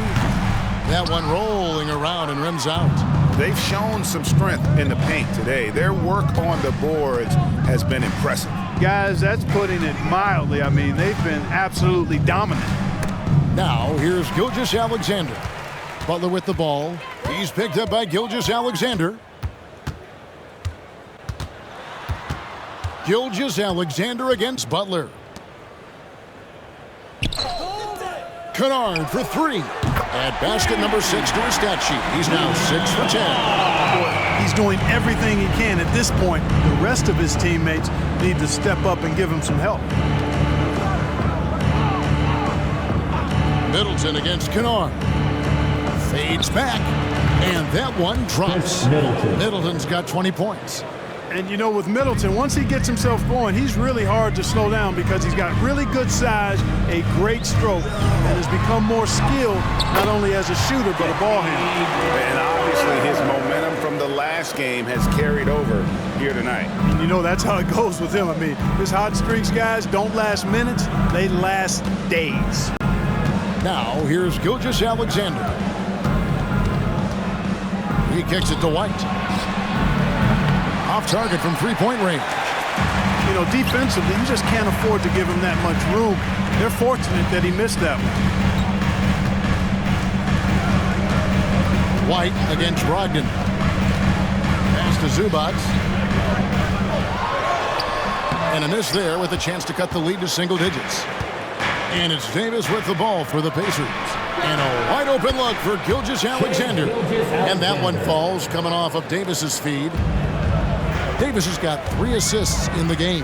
That one rolling around and rims out. They've shown some strength in the paint today. Their work on the boards has been impressive. Guys, that's putting it mildly. I mean, they've been absolutely dominant. Now, here's Gilgeous-Alexander. Butler with the ball. He's picked up by Gilgeous-Alexander. Gilgeous-Alexander against Butler. Kennard for three. Add basket number 6 to his stat sheet. He's now 6 for 10. Boy, he's doing everything he can at this point. The rest of his teammates need to step up and give him some help. Middleton against Kennard. Fades back. And that one drops. Middleton's got 20 points. And with Middleton, once he gets himself going, he's really hard to slow down because he's got really good size, a great stroke, and has become more skilled not only as a shooter but a ball handler. And obviously his momentum from the last game has carried over here tonight. And that's how it goes with him. I mean, his hot streaks, guys, don't last minutes, they last days. Now, here's Gilgeous-Alexander. He kicks it to White. Off target from three-point range. Defensively, you just can't afford to give him that much room. They're fortunate that he missed that one. White against Brogdon. Pass to Zubac. And a miss there with a chance to cut the lead to single digits. And it's Davis with the ball for the Pacers. And a wide open look for Gilgeous-Alexander. And that one falls coming off of Davis's feed. Davis has got 3 assists in the game.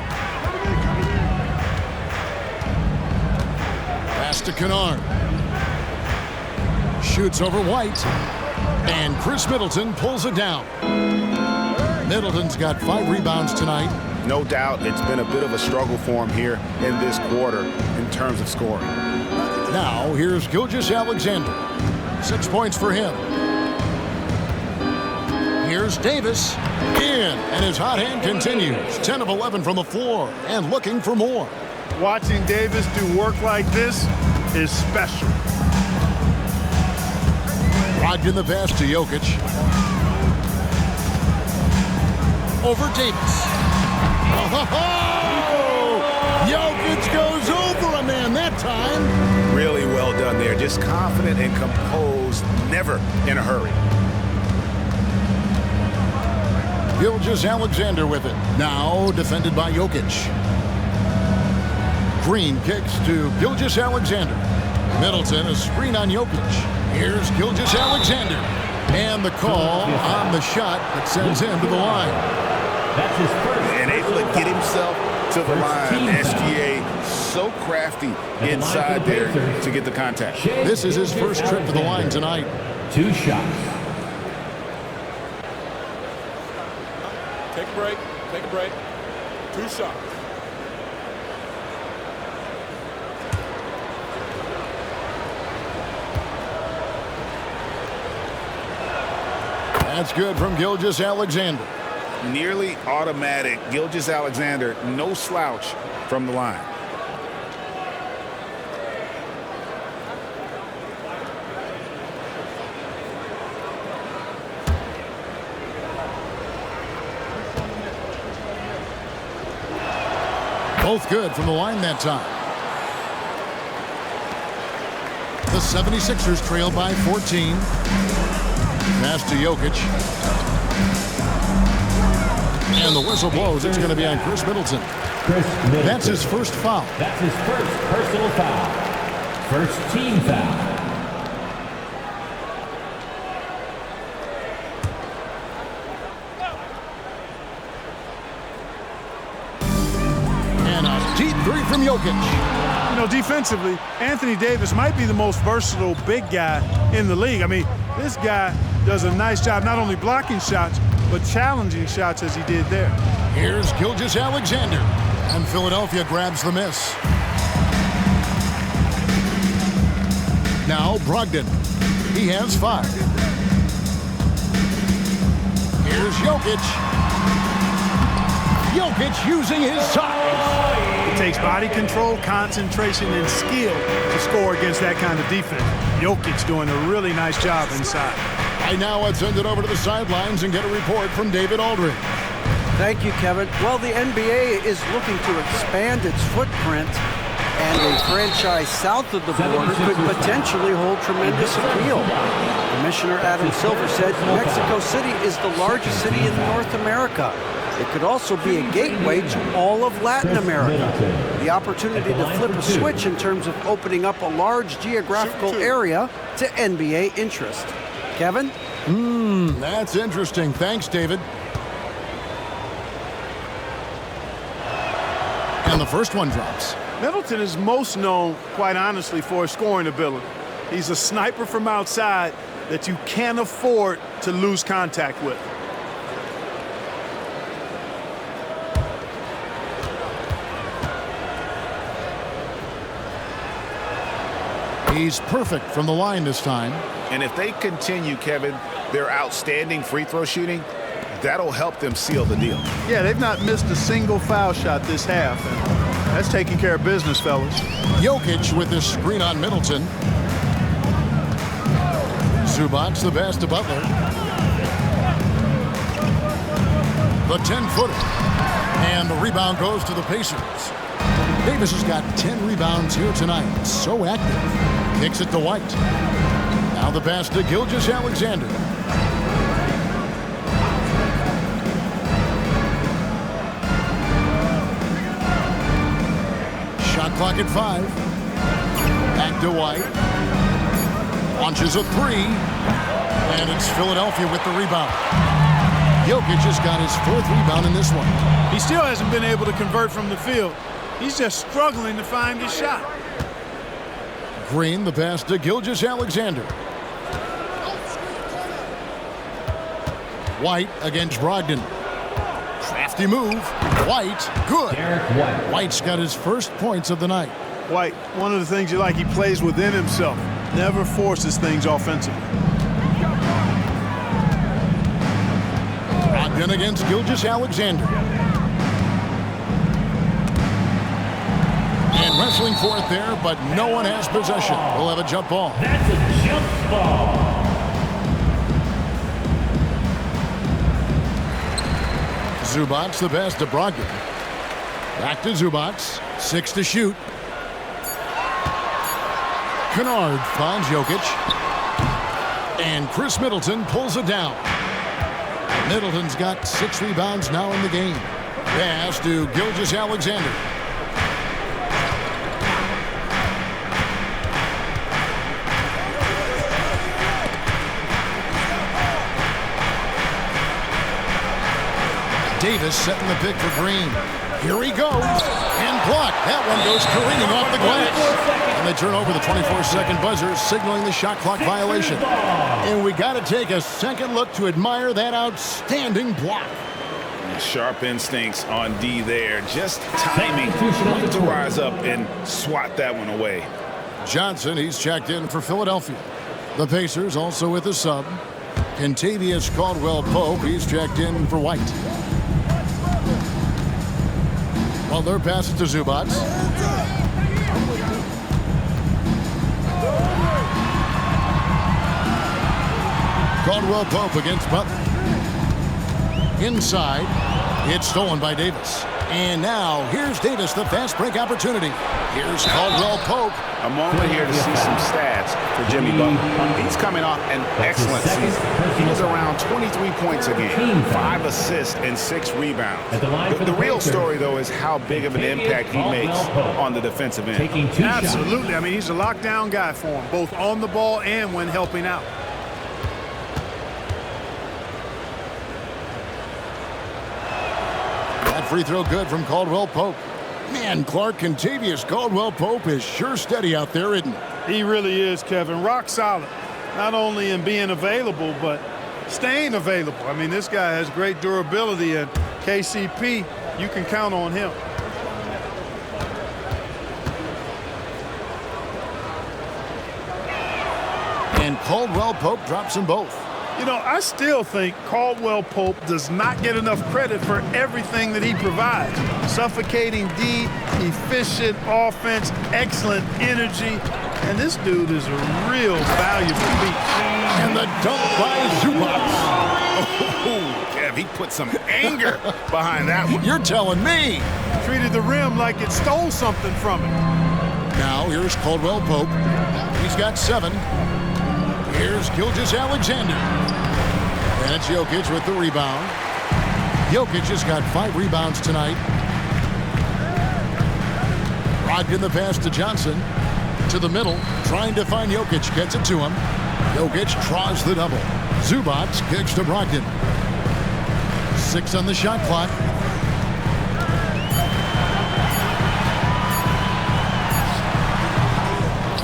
Pass to Kennard. Shoots over White. And Chris Middleton pulls it down. Middleton's got 5 rebounds tonight. No doubt it's been a bit of a struggle for him here in this quarter in terms of scoring. Now, here's Gilgeous-Alexander. 6 points for him. Here's Davis. In, and his hot hand continues. 10 of 11 from the floor, and looking for more. Watching Davis do work like this is special. Brogdon the pass to Jokic. Over Davis. Oh, Jokic goes over a man that time. Really well done there. Just confident and composed, never in a hurry. Gilgeous-Alexander with it. Now defended by Jokic. Green kicks to Gilgeous-Alexander. Middleton, a screen on Jokic. Here's Gilgeous-Alexander. And the call on the shot that sends him to the line. That's his first. And able to get himself to the line. SGA so crafty inside there to get the contact. This is his first trip to the line tonight. 2 shots. Take a break. Take a break. 2 shots. That's good from Gilgeous-Alexander. Nearly automatic. Gilgeous-Alexander, no slouch from the line. Both good from the line that time. The 76ers trail by 14. Pass to Jokic. And the whistle blows. It's going to be on Chris Middleton. That's his first foul. That's his first personal foul. First team foul. And a deep three from Jokic. You know, defensively, Anthony Davis might be the most versatile big guy in the league. I mean, this guy does a nice job not only blocking shots, but challenging shots as he did there. Here's Gilgeous-Alexander. And Philadelphia grabs the miss. Now Brogdon. He has 5. Here's Jokic. Jokic using his size. It takes body control, concentration, and skill to score against that kind of defense. Jokic doing a really nice job inside. Right now, let's send it over to the sidelines and get a report from David Aldridge. Thank you, Kevin. Well, the NBA is looking to expand its footprint, and a franchise south of the border could potentially hold tremendous appeal. Commissioner Adam Silver said Mexico City is the largest city in North America. It could also be a gateway to all of Latin America. The opportunity to flip a switch in terms of opening up a large geographical area to NBA interest. Kevin? That's interesting. Thanks, David. And the first one drops. Middleton is most known, quite honestly, for his scoring ability. He's a sniper from outside that you can't afford to lose contact with. He's perfect from the line this time. And if they continue, Kevin, their outstanding free throw shooting, that'll help them seal the deal. Yeah, they've not missed a single foul shot this half. And that's taking care of business, fellas. Jokic with this screen on Middleton. Zubac the pass to Butler. The 10-footer. And the rebound goes to the Pacers. Davis has got 10 rebounds here tonight. So active. Kicks it to White. Now the pass to Gilgeous-Alexander. Shot clock at 5. Back to White. Launches a 3. And it's Philadelphia with the rebound. Jokic has got his 4th rebound in this one. He still hasn't been able to convert from the field. He's just struggling to find his shot. Green, the pass to Gilgeous-Alexander. White against Brogdon. lefty move. White, good. Derek White. White's got his first points of the night. White, one of the things you like, he plays within himself. Never forces things offensively. Ogden against Gilgeous-Alexander. And wrestling for it there, but no one has possession. We'll have a jump ball. That's a jump ball. Zubats the pass to Brogdon. Back to Zubats. 6 to shoot. Kennard finds Jokic. And Chris Middleton pulls it down. Middleton's got 6 rebounds now in the game. Pass to Gilgeous-Alexander. Davis setting the pick for Green. Here he goes. And blocked. That one goes careening off the glass. And they turn over the 24-second buzzer, signaling the shot clock violation. And we got to take a second look to admire that outstanding block. Sharp instincts on D there. Just timing to rise up and swat that one away. Johnson, he's checked in for Philadelphia. The Pacers also with a sub. Kentavious Caldwell-Pope, he's checked in for White. Well, their pass it to Zubats. Caldwell-Pope against Butler. Inside, it's stolen by Davis. And now, here's Davis, the fast break opportunity. Here's Caldwell-Pope. A moment here to see some stats for Jimmy Butler. He's coming off an excellent season. He was around 23 points a game, 5 assists, and 6 rebounds. The real story, though, is how big of an impact he makes on the defensive end. Absolutely. I mean, he's a lockdown guy for him, both on the ball and when helping out. That free throw good from Caldwell-Pope. Man, Clark, Kentavious Caldwell-Pope is sure steady out there, isn't he? He really is, Kevin. Rock solid. Not only in being available, but staying available. I mean, this guy has great durability, and KCP, you can count on him. And Caldwell-Pope drops them both. You know, I still think Caldwell-Pope does not get enough credit for everything that he provides. Suffocating D, efficient offense, excellent energy, and this dude is a real valuable piece. And the dunk by Zubats. Oh, Kev, he put some anger behind that one. You're telling me. Treated the rim like it stole something from him. Now here's Caldwell-Pope. He's got 7. Here's Gilgeous-Alexander. And it's Jokic with the rebound. Jokic has got 5 rebounds tonight. Brogdon the pass to Johnson. To the middle, trying to find Jokic. Gets it to him. Jokic draws the double. Zubats kicks to Brogdon. 6 on the shot clock.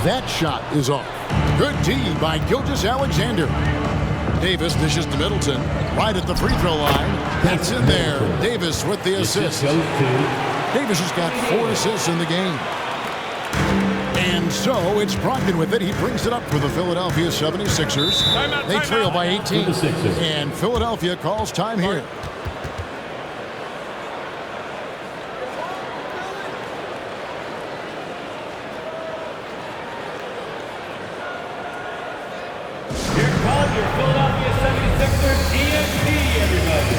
That shot is off. Good D by Gilgeous-Alexander. Davis dishes to Middleton. Right at the free throw line. That's in there. Davis with the assist. Davis has got 4 assists in the game. And so it's Brogdon with it. He brings it up for the Philadelphia 76ers. They trail by 18. And Philadelphia calls time here. Your Philadelphia 76ers ENT, everybody.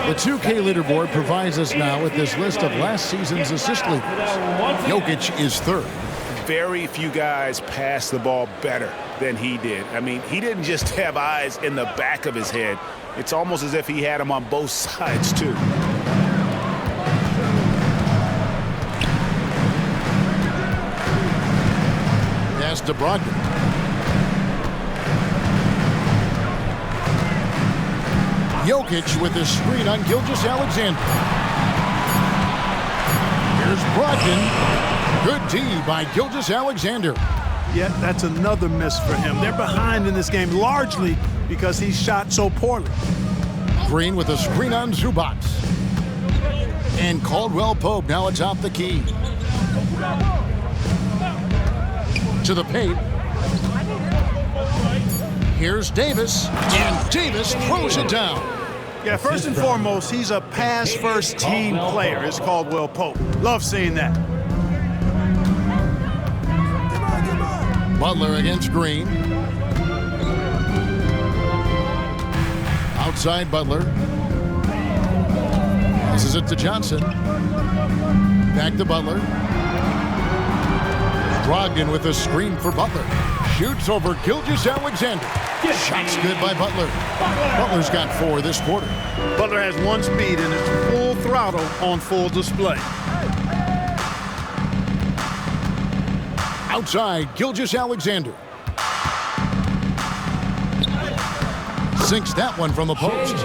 The 2K leaderboard provides us now with this list of last season's assist leaders. Jokic is 3rd. Very few guys pass the ball better than he did. I mean, he didn't just have eyes in the back of his head. It's almost as if he had them on both sides, too. Pass to Brogdon. Jokic with his screen on Gilgeous-Alexander. Here's Brogdon. Good D by Gilgeous-Alexander. yet that's another miss for him. They're behind in this game largely because he shot so poorly. Green with a screen on Zubac. And Caldwell Pope now atop the key. To the paint. Here's Davis, and Davis throws it down. Yeah, first and foremost, he's a pass-first team player. It's Caldwell Pope. Love seeing that. Butler against Green. Outside Butler. This is it to Johnson. Back to Butler. Brogdon with a screen for Butler. Shoots over Gilgeous-Alexander. Shots good by Butler. Butler's got 4 this quarter. Butler has 1 speed and is full throttle on full display. Outside, Gilgeous-Alexander. Sinks that one from the post.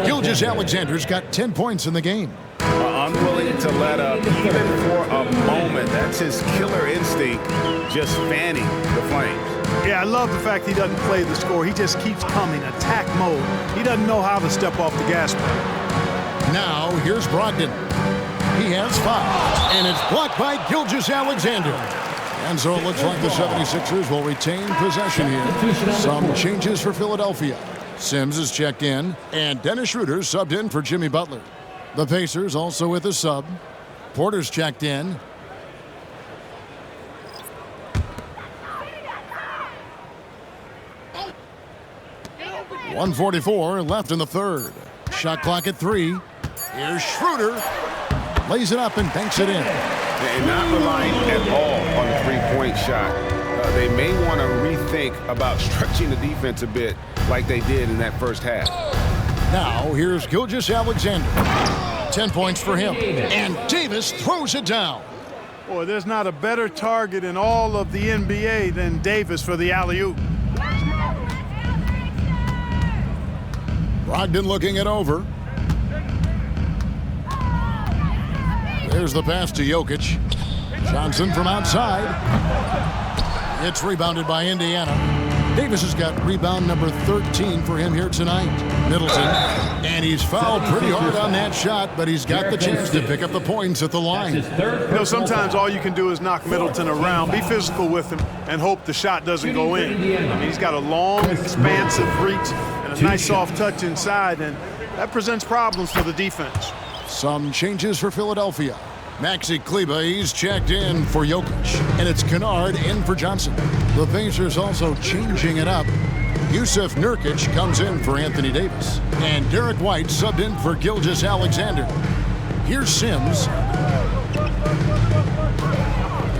Gilgeous-Alexander's got 10 points in the game. Unwilling to let up even for a moment. That's his killer instinct, just fanning the flames. Yeah, I love the fact he doesn't play the score. He just keeps coming, attack mode. He doesn't know how to step off the gas pedal. Now, here's Brogdon. He has 5, and it's blocked by Gilgeous-Alexander. And so it looks like the 76ers will retain possession here. Some changes for Philadelphia. Sims is checked in, and Dennis Schroeder subbed in for Jimmy Butler. The Pacers also with a sub. Porter's checked in. .144 left in the third. Shot clock at 3. Here's Schroeder. Lays it up and banks it in. And not relying at all on the three-point shot. They may want to rethink about stretching the defense a bit like they did in that first half. Now, here's Gilgeous-Alexander. 10 points for him. And Davis throws it down. Boy, there's not a better target in all of the NBA than Davis for the alley-oop. Brogdon looking it over. There's the pass to Jokic. Johnson from outside. It's rebounded by Indiana. Davis has got rebound number 13 for him here tonight. Middleton, and he's fouled pretty hard on that shot, but he's got the chance to pick up the points at the line. You know, sometimes all you can do is knock Middleton around, be physical with him, and hope the shot doesn't go in. I mean, he's got a long, expansive reach and a nice soft touch inside, and that presents problems for the defense. Some changes for Philadelphia. Maxi Kleber, he's checked in for Jokic, and it's Kennard in for Johnson. The Pacers also changing it up. Yusuf Nurkic comes in for Anthony Davis, and Derek White subbed in for Gilgeous-Alexander. Here's Sims.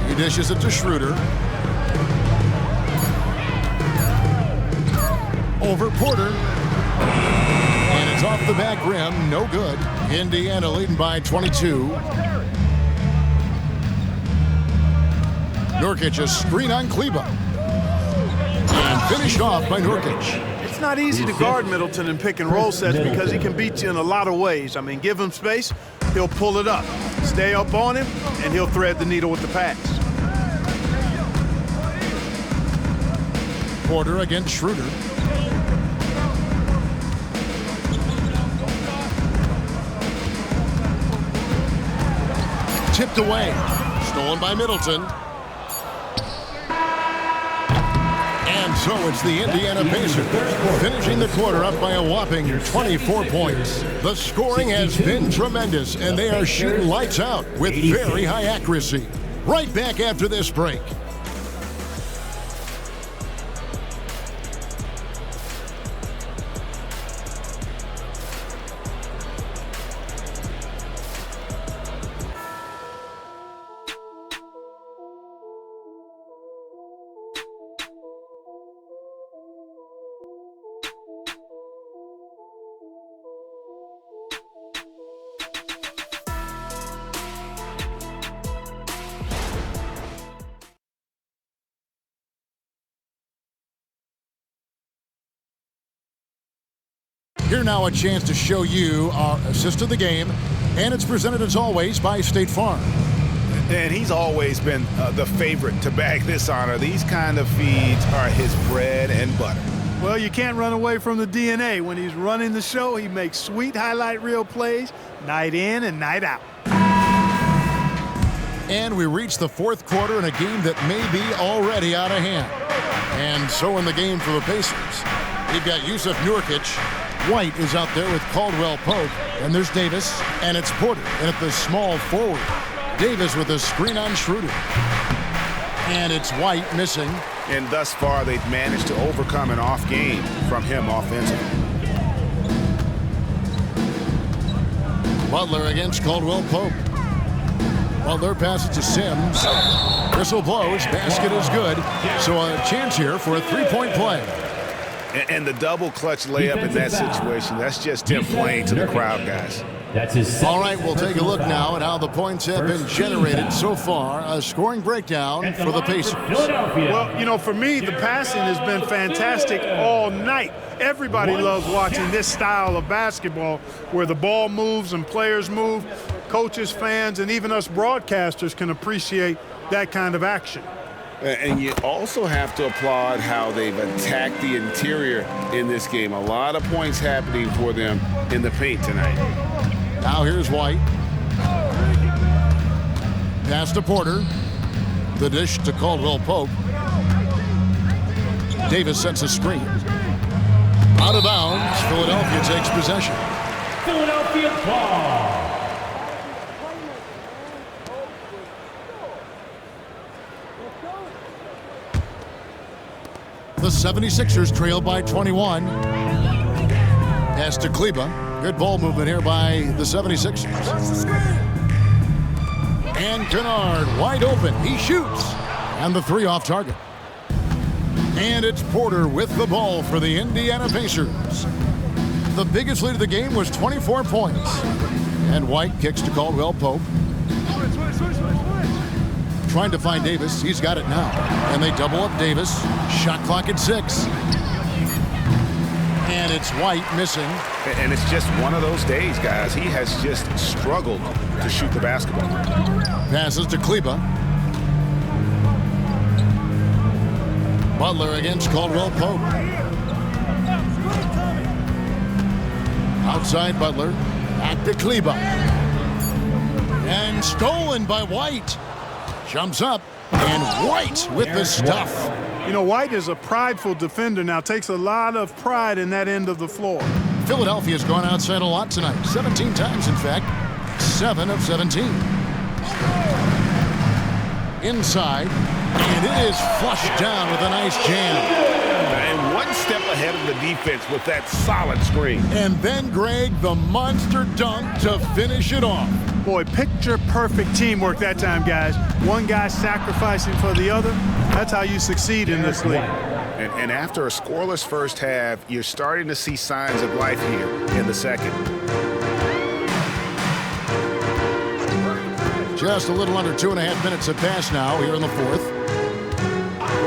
He dishes it to Schroeder. Over Porter. And it's off the back rim, no good. Indiana leading by 22. Nurkic a screen on Kleber. And finished off by Nurkic. It's not easy to guard Middleton in pick and roll sets because he can beat you in a lot of ways. I mean, give him space, he'll pull it up. Stay up on him, and he'll thread the needle with the pass. Porter against Schroeder. Tipped away. Stolen by Middleton. And so it's the Indiana Pacers finishing the quarter up by a whopping 24 points. The scoring has been tremendous, and they are shooting lights out with very high accuracy. Right back after this break. Here now a chance to show you our assist of the game, and it's presented as always by State Farm. And he's always been the favorite to bag this honor. These kind of feeds are his bread and butter. Well, you can't run away from the DNA. When he's running the show, he makes sweet highlight reel plays night in and night out. And we reach the fourth quarter in a game that may be already out of hand. And so in the game for the Pacers, we've got Yusuf Nurkic. White is out there with Caldwell Pope. And there's Davis, and it's Porter. And at the small forward, Davis with a screen on Schroeder. And it's White missing. And thus far, they've managed to overcome an off game from him offensively. Butler against Caldwell Pope. Butler passes to Sims. Whistle blows. Basket is good. So a chance here for a three-point play. And the double clutch layup in that situation, that's just him playing to the crowd, guys. That's his. All right, we'll take a look now at how the points have been generated so far. A scoring breakdown for the Pacers. Well, you know, for me, the passing has been fantastic all night. Everybody loves watching this style of basketball where the ball moves and players move. Coaches, fans, and even us broadcasters can appreciate that kind of action. And you also have to applaud how they've attacked the interior in this game. A lot of points happening for them in the paint tonight. Now here's White. Pass to Porter. The dish to Caldwell Pope. Davis sets a screen. Out of bounds. Philadelphia takes possession. Philadelphia ball. The 76ers trail by 21. Pass to Kleba. Good ball movement here by the 76ers. And Kennard wide open. He shoots. And the three off target. And it's Porter with the ball for the Indiana Pacers. The biggest lead of the game was 24 points. And White kicks to Caldwell Pope. Trying to find Davis. He's got it now. And they double up Davis. Shot clock at 6. And it's White missing. And it's just one of those days, guys. He has just struggled to shoot the basketball. Passes to Kleba. Butler against Caldwell Pope. Outside Butler. Back to Kleba. And stolen by White. Jumps up, and White with the stuff. You know, White is a prideful defender now, takes a lot of pride in that end of the floor. Philadelphia's gone outside a lot tonight, 17 times in fact, 7 of 17. Inside, and it is flushed down with a nice jam. And one step ahead of the defense with that solid screen. And then, Greg, the monster dunk to finish it off. Boy, picture-perfect teamwork that time, guys. One guy sacrificing for the other. That's how you succeed in this league. And after a scoreless first half, you're starting to see signs of life here in the second. Just a little under 2.5 minutes have passed now here in the fourth.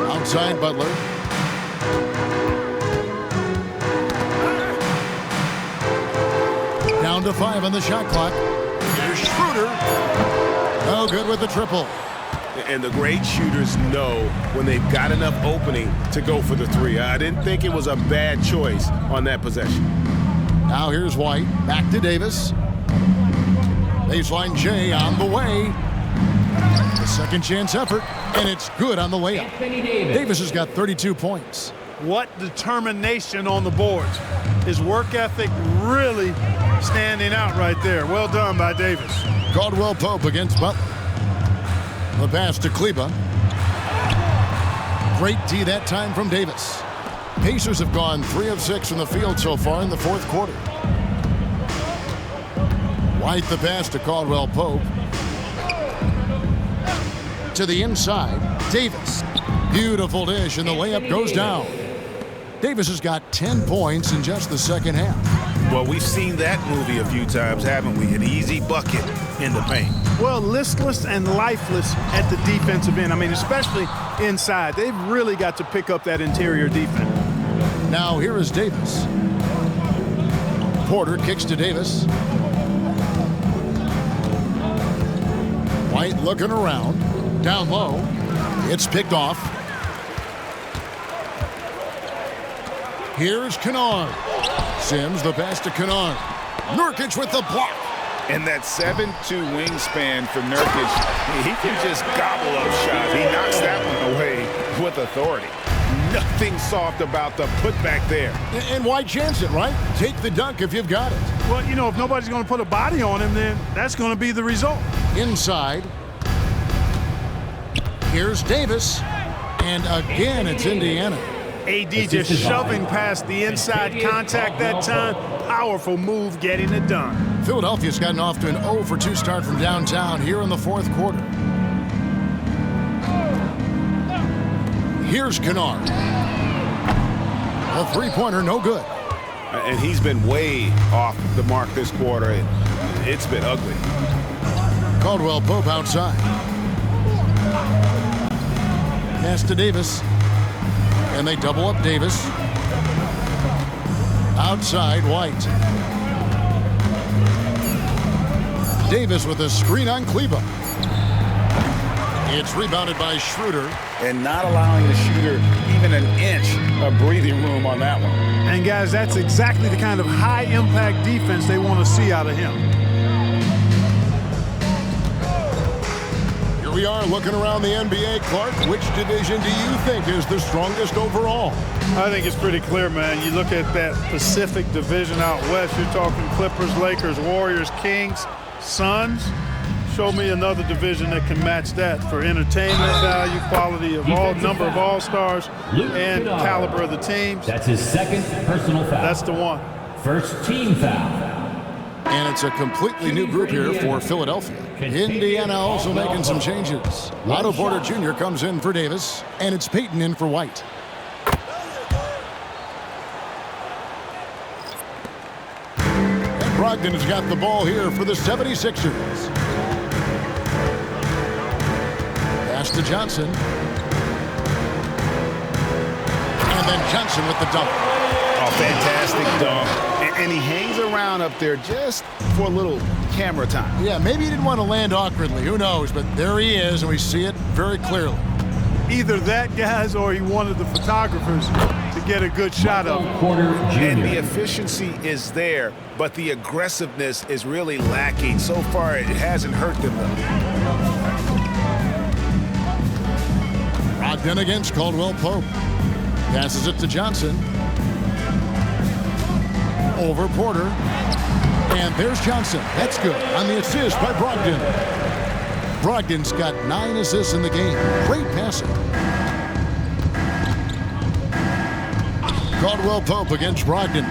Outside Butler. Down to 5 on the shot clock. Here's Schroeder. No good with the triple. And the great shooters know when they've got enough opening to go for the three. I didn't think it was a bad choice on that possession. Now here's White. Back to Davis. Baseline J on the way. The second chance effort, and it's good on the layup. Davis has got 32 points. What determination on the boards. His work ethic really standing out right there. Well done by Davis. Caldwell Pope against Butler. The pass to Kleba. Great D that time from Davis. Pacers have gone 3 of 6 from the field so far in the fourth quarter. White the pass to Caldwell Pope. To the inside, Davis. Beautiful dish, and the layup goes down. Davis has got 10 points in just the second half. Well, we've seen that movie a few times, haven't we? An easy bucket in the paint. Well, listless and lifeless at the defensive end. I mean, especially inside. They've really got to pick up that interior defense. Now here is Davis. Porter kicks to Davis. White looking around. Down low. It's picked off. Here's Kennard. Sims the pass to Kennard. Nurkic with the block. And that 7'2" wingspan for Nurkic, he can just gobble up shots. He knocks that one away with authority. Nothing soft about the putback there. And why chance it, right? Take the dunk if you've got it. Well, you know, if nobody's going to put a body on him, then that's going to be the result. Inside. Here's Davis. And again, it's Indiana. AD just shoving past the inside contact that time. Powerful move getting it done. Philadelphia's gotten off to an 0-for-2 start from downtown here in the fourth quarter. Here's Kennard. A three-pointer, no good. And he's been way off the mark this quarter. It's been ugly. Caldwell Pope outside. Pass to Davis. And they double up Davis. Outside, White. Davis with a screen on Kleba. It's rebounded by Schroeder. And not allowing the shooter even an inch of breathing room on that one. And guys, that's exactly the kind of high-impact defense they want to see out of him. Here we are looking around the NBA. Clark, which division do you think is the strongest overall? I think it's pretty clear, man. You look at that Pacific Division out west, you're talking Clippers, Lakers, Warriors, Kings, Suns. Show me another division that can match that for entertainment value, quality of number of all-stars, and caliber of the teams. That's his second personal foul. That's the one. First team foul. And it's a completely new group here for Philadelphia. Indiana also making some changes. Otto Porter Jr. comes in for Davis, and it's Payton in for White. And Brogdon's got the ball here for the 76ers. Pass to Johnson. And then Johnson with the dunk. Oh, fantastic dunk. And he hangs around up there just for a little camera time. Yeah, maybe he didn't want to land awkwardly. Who knows? But there he is, and we see it very clearly. Either that, guys, or he wanted the photographers to get a good shot of him. And the efficiency is there, but the aggressiveness is really lacking. So far, it hasn't hurt them, though. Brogdon against Caldwell Pope. Passes it to Johnson. Over Porter. And there's Johnson. That's good on the assist by Brogdon. Brogdon's got 9 assists in the game. Great passing. Caldwell Pope against Brogdon.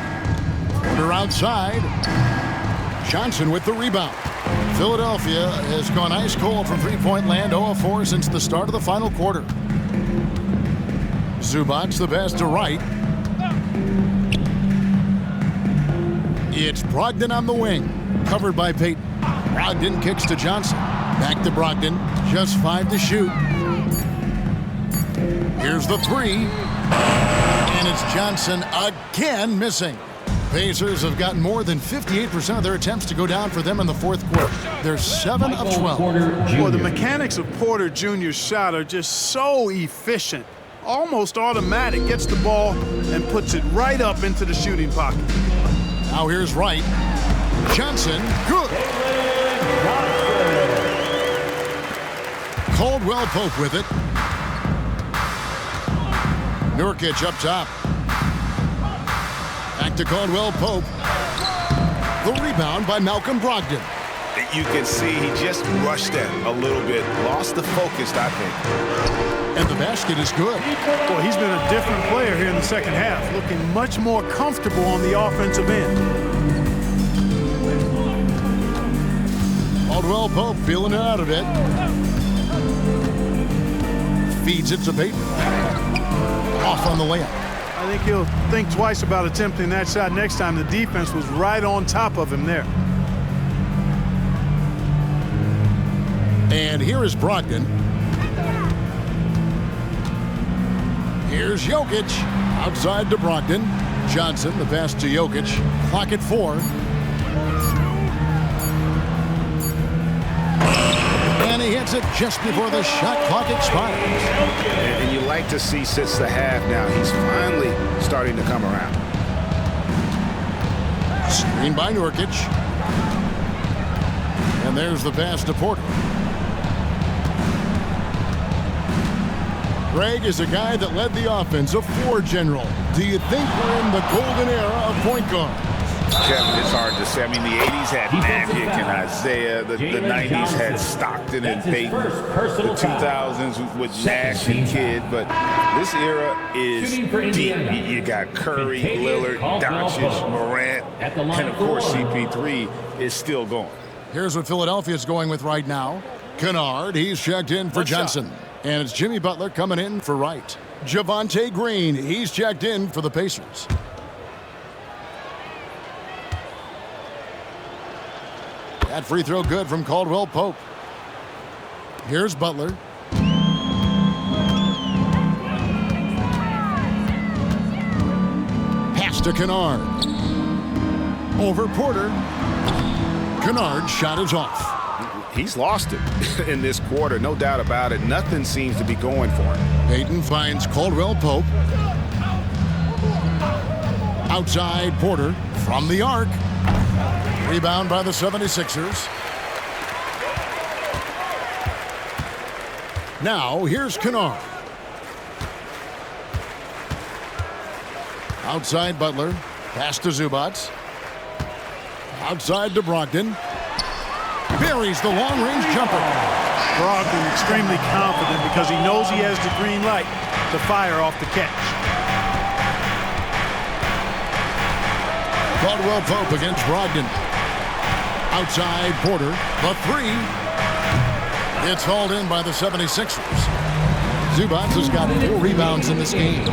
Porter outside. Johnson with the rebound. Philadelphia has gone ice cold from three-point land, 0-4 since the start of the final quarter. Zubac's the pass to Wright. It's Brogdon on the wing, covered by Payton. Brogdon kicks to Johnson. Back to Brogdon, just 5 to shoot. Here's the 3. And it's Johnson again missing. Pacers have gotten more than 58% of their attempts to go down for them in the fourth quarter. They're 7 of 12. Well, the mechanics of Porter Jr.'s shot are just so efficient. Almost automatic. Gets the ball and puts it right up into the shooting pocket. Now here's Wright. Johnson, good. Caldwell Pope with it. Nurkic up top. Back to Caldwell Pope. The rebound by Malcolm Brogdon. You can see he just rushed it a little bit. Lost the focus, I think. And the basket is good. Well, he's been a different player here in the second half, looking much more comfortable on the offensive end. Caldwell Pope feeling it out a bit. Feeds it to Payton. Off on the layup. I think he'll think twice about attempting that shot next time. The defense was right on top of him there. And here is Brogdon. Here's Jokic. Outside to Brogdon. Johnson, the pass to Jokic. Clock at 4. And he hits it just before the shot clock expires. And you like to see since the half now, he's finally starting to come around. Screen by Nurkic. And there's the pass to Porter. Greg is a guy that led the offense, a floor general. Do you think we're in the golden era of point guard? Kevin, it's hard to say. I mean, the 80s had Magic and Isaiah. The 90s had Stockton and Peyton. The 2000s with Nash and Kidd. But this era is deep. You got Curry, Lillard, Doncic, Morant, and, of course, CP3 is still going. Here's what Philadelphia is going with right now. Kennard, he's checked in for Johnson. And it's Jimmy Butler coming in for Wright. Javonte Green, he's checked in for the Pacers. That free throw good from Caldwell Pope. Here's Butler. Pass to Kennard. Over Porter. Kennard's shot is off. He's lost it in this quarter, no doubt about it. Nothing seems to be going for him. Peyton finds Caldwell Pope. Outside Porter from the arc. Rebound by the 76ers. Now here's Kennard. Outside Butler. Pass to Zubac. Outside to Brogdon. Buries the long-range jumper. Brogdon extremely confident because he knows he has the green light to fire off the catch. Caldwell Pope against Brogdon. Outside Porter, the three. It's hauled in by the 76ers. Zubac has got 4 rebounds in this game.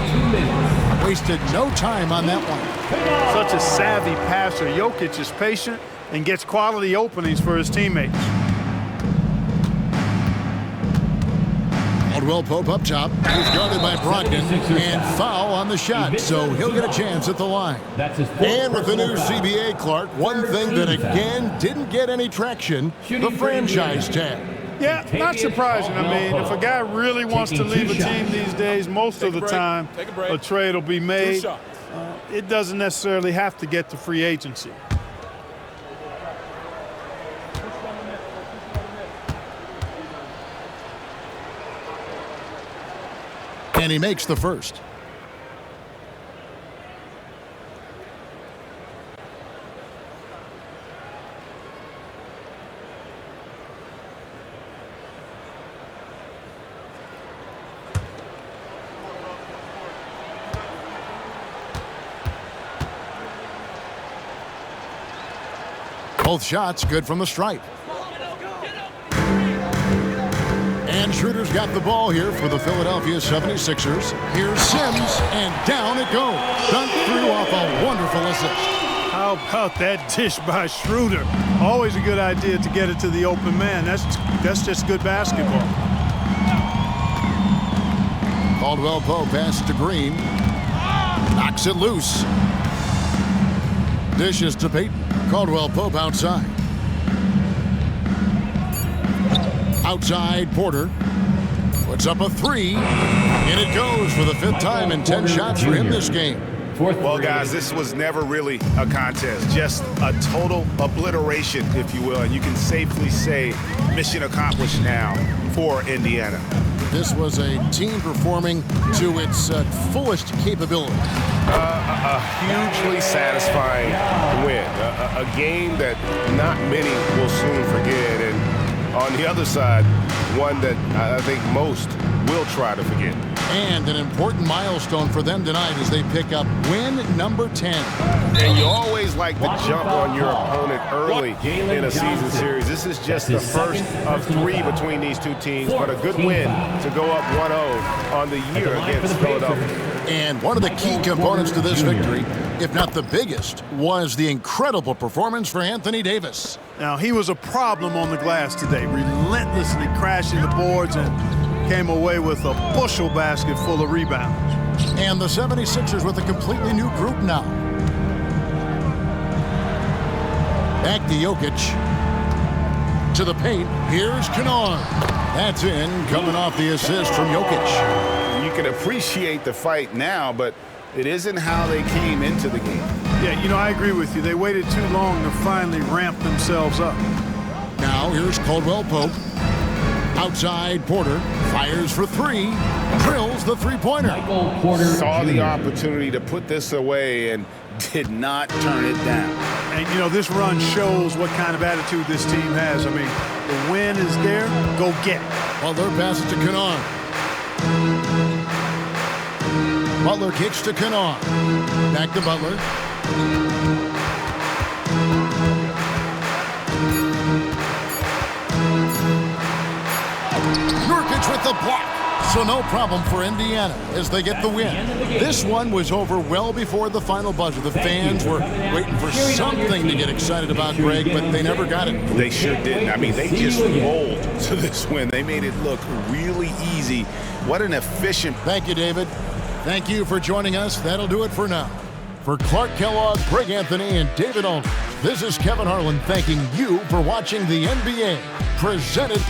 Wasted no time on that one. Such a savvy passer. Jokic is patient and gets quality openings for his teammates. Caldwell Pope up top. He's guarded by Brogdon and foul on the shot, so he'll get a chance at the line. And with the new CBA, Clark, one thing that again didn't get any traction, the franchise tag. Yeah, not surprising. I mean, if a guy really wants to leave a team these days, most of the time a trade will be made. It doesn't necessarily have to get to free agency. And he makes the first. Both shots good from the stripe. And Schroeder's got the ball here for the Philadelphia 76ers. Here's Sims, and down it goes. Dunk threw off a wonderful assist. How about that dish by Schroeder? Always a good idea to get it to the open man. That's just good basketball. Caldwell Pope passes to Green. Knocks it loose. Dishes to Peyton. Caldwell Pope outside. Outside Porter. Puts up a three. And it goes for the 5th time in 10 shots for him this game. Well, guys, this was never really a contest. Just a total obliteration, if you will. And you can safely say mission accomplished now for Indiana. This was a team performing to its fullest capability. A hugely satisfying win. A game that not many will soon forget. And on the other side, one that I think most will try to forget. And an important milestone for them tonight as they pick up win number 10. And you always like to jump on your opponent early in a season series. This is just the first of 3 between these two teams, but a good win to go up 1-0 on the year against Philadelphia. And one of the key components to this victory, if not the biggest, was the incredible performance for Anthony Davis. Now, he was a problem on the glass today, relentlessly crashing the boards and came away with a bushel basket full of rebounds. And the 76ers with a completely new group now. Back to Jokic. into the paint. Here's Kennard. That's in, coming off the assist from Jokic. You can appreciate the fight now, but it isn't how they came into the game. Yeah, you know, I agree with you. They waited too long to finally ramp themselves up. Now here's Caldwell Pope. Outside, Porter fires for three, drills the three-pointer. Saw the opportunity to put this away and did not turn it down. And, you know, this run shows what kind of attitude this team has. I mean, the win is there, go get it. Butler passes to Kennard. Butler kicks to Kennard. Back to Butler. Nurkic with the block. So no problem for Indiana as they get the win. This one was over well before the final buzzer. The fans were waiting for something to get excited about, Greg, but they never got it. They sure didn't. I mean, they just rolled to this win. They made it look really easy. What an efficient... Thank you, David. Thank you for joining us. That'll do it for now. For Clark Kellogg, Greg Anthony, and David Aldridge, this is Kevin Harlan thanking you for watching the NBA, presented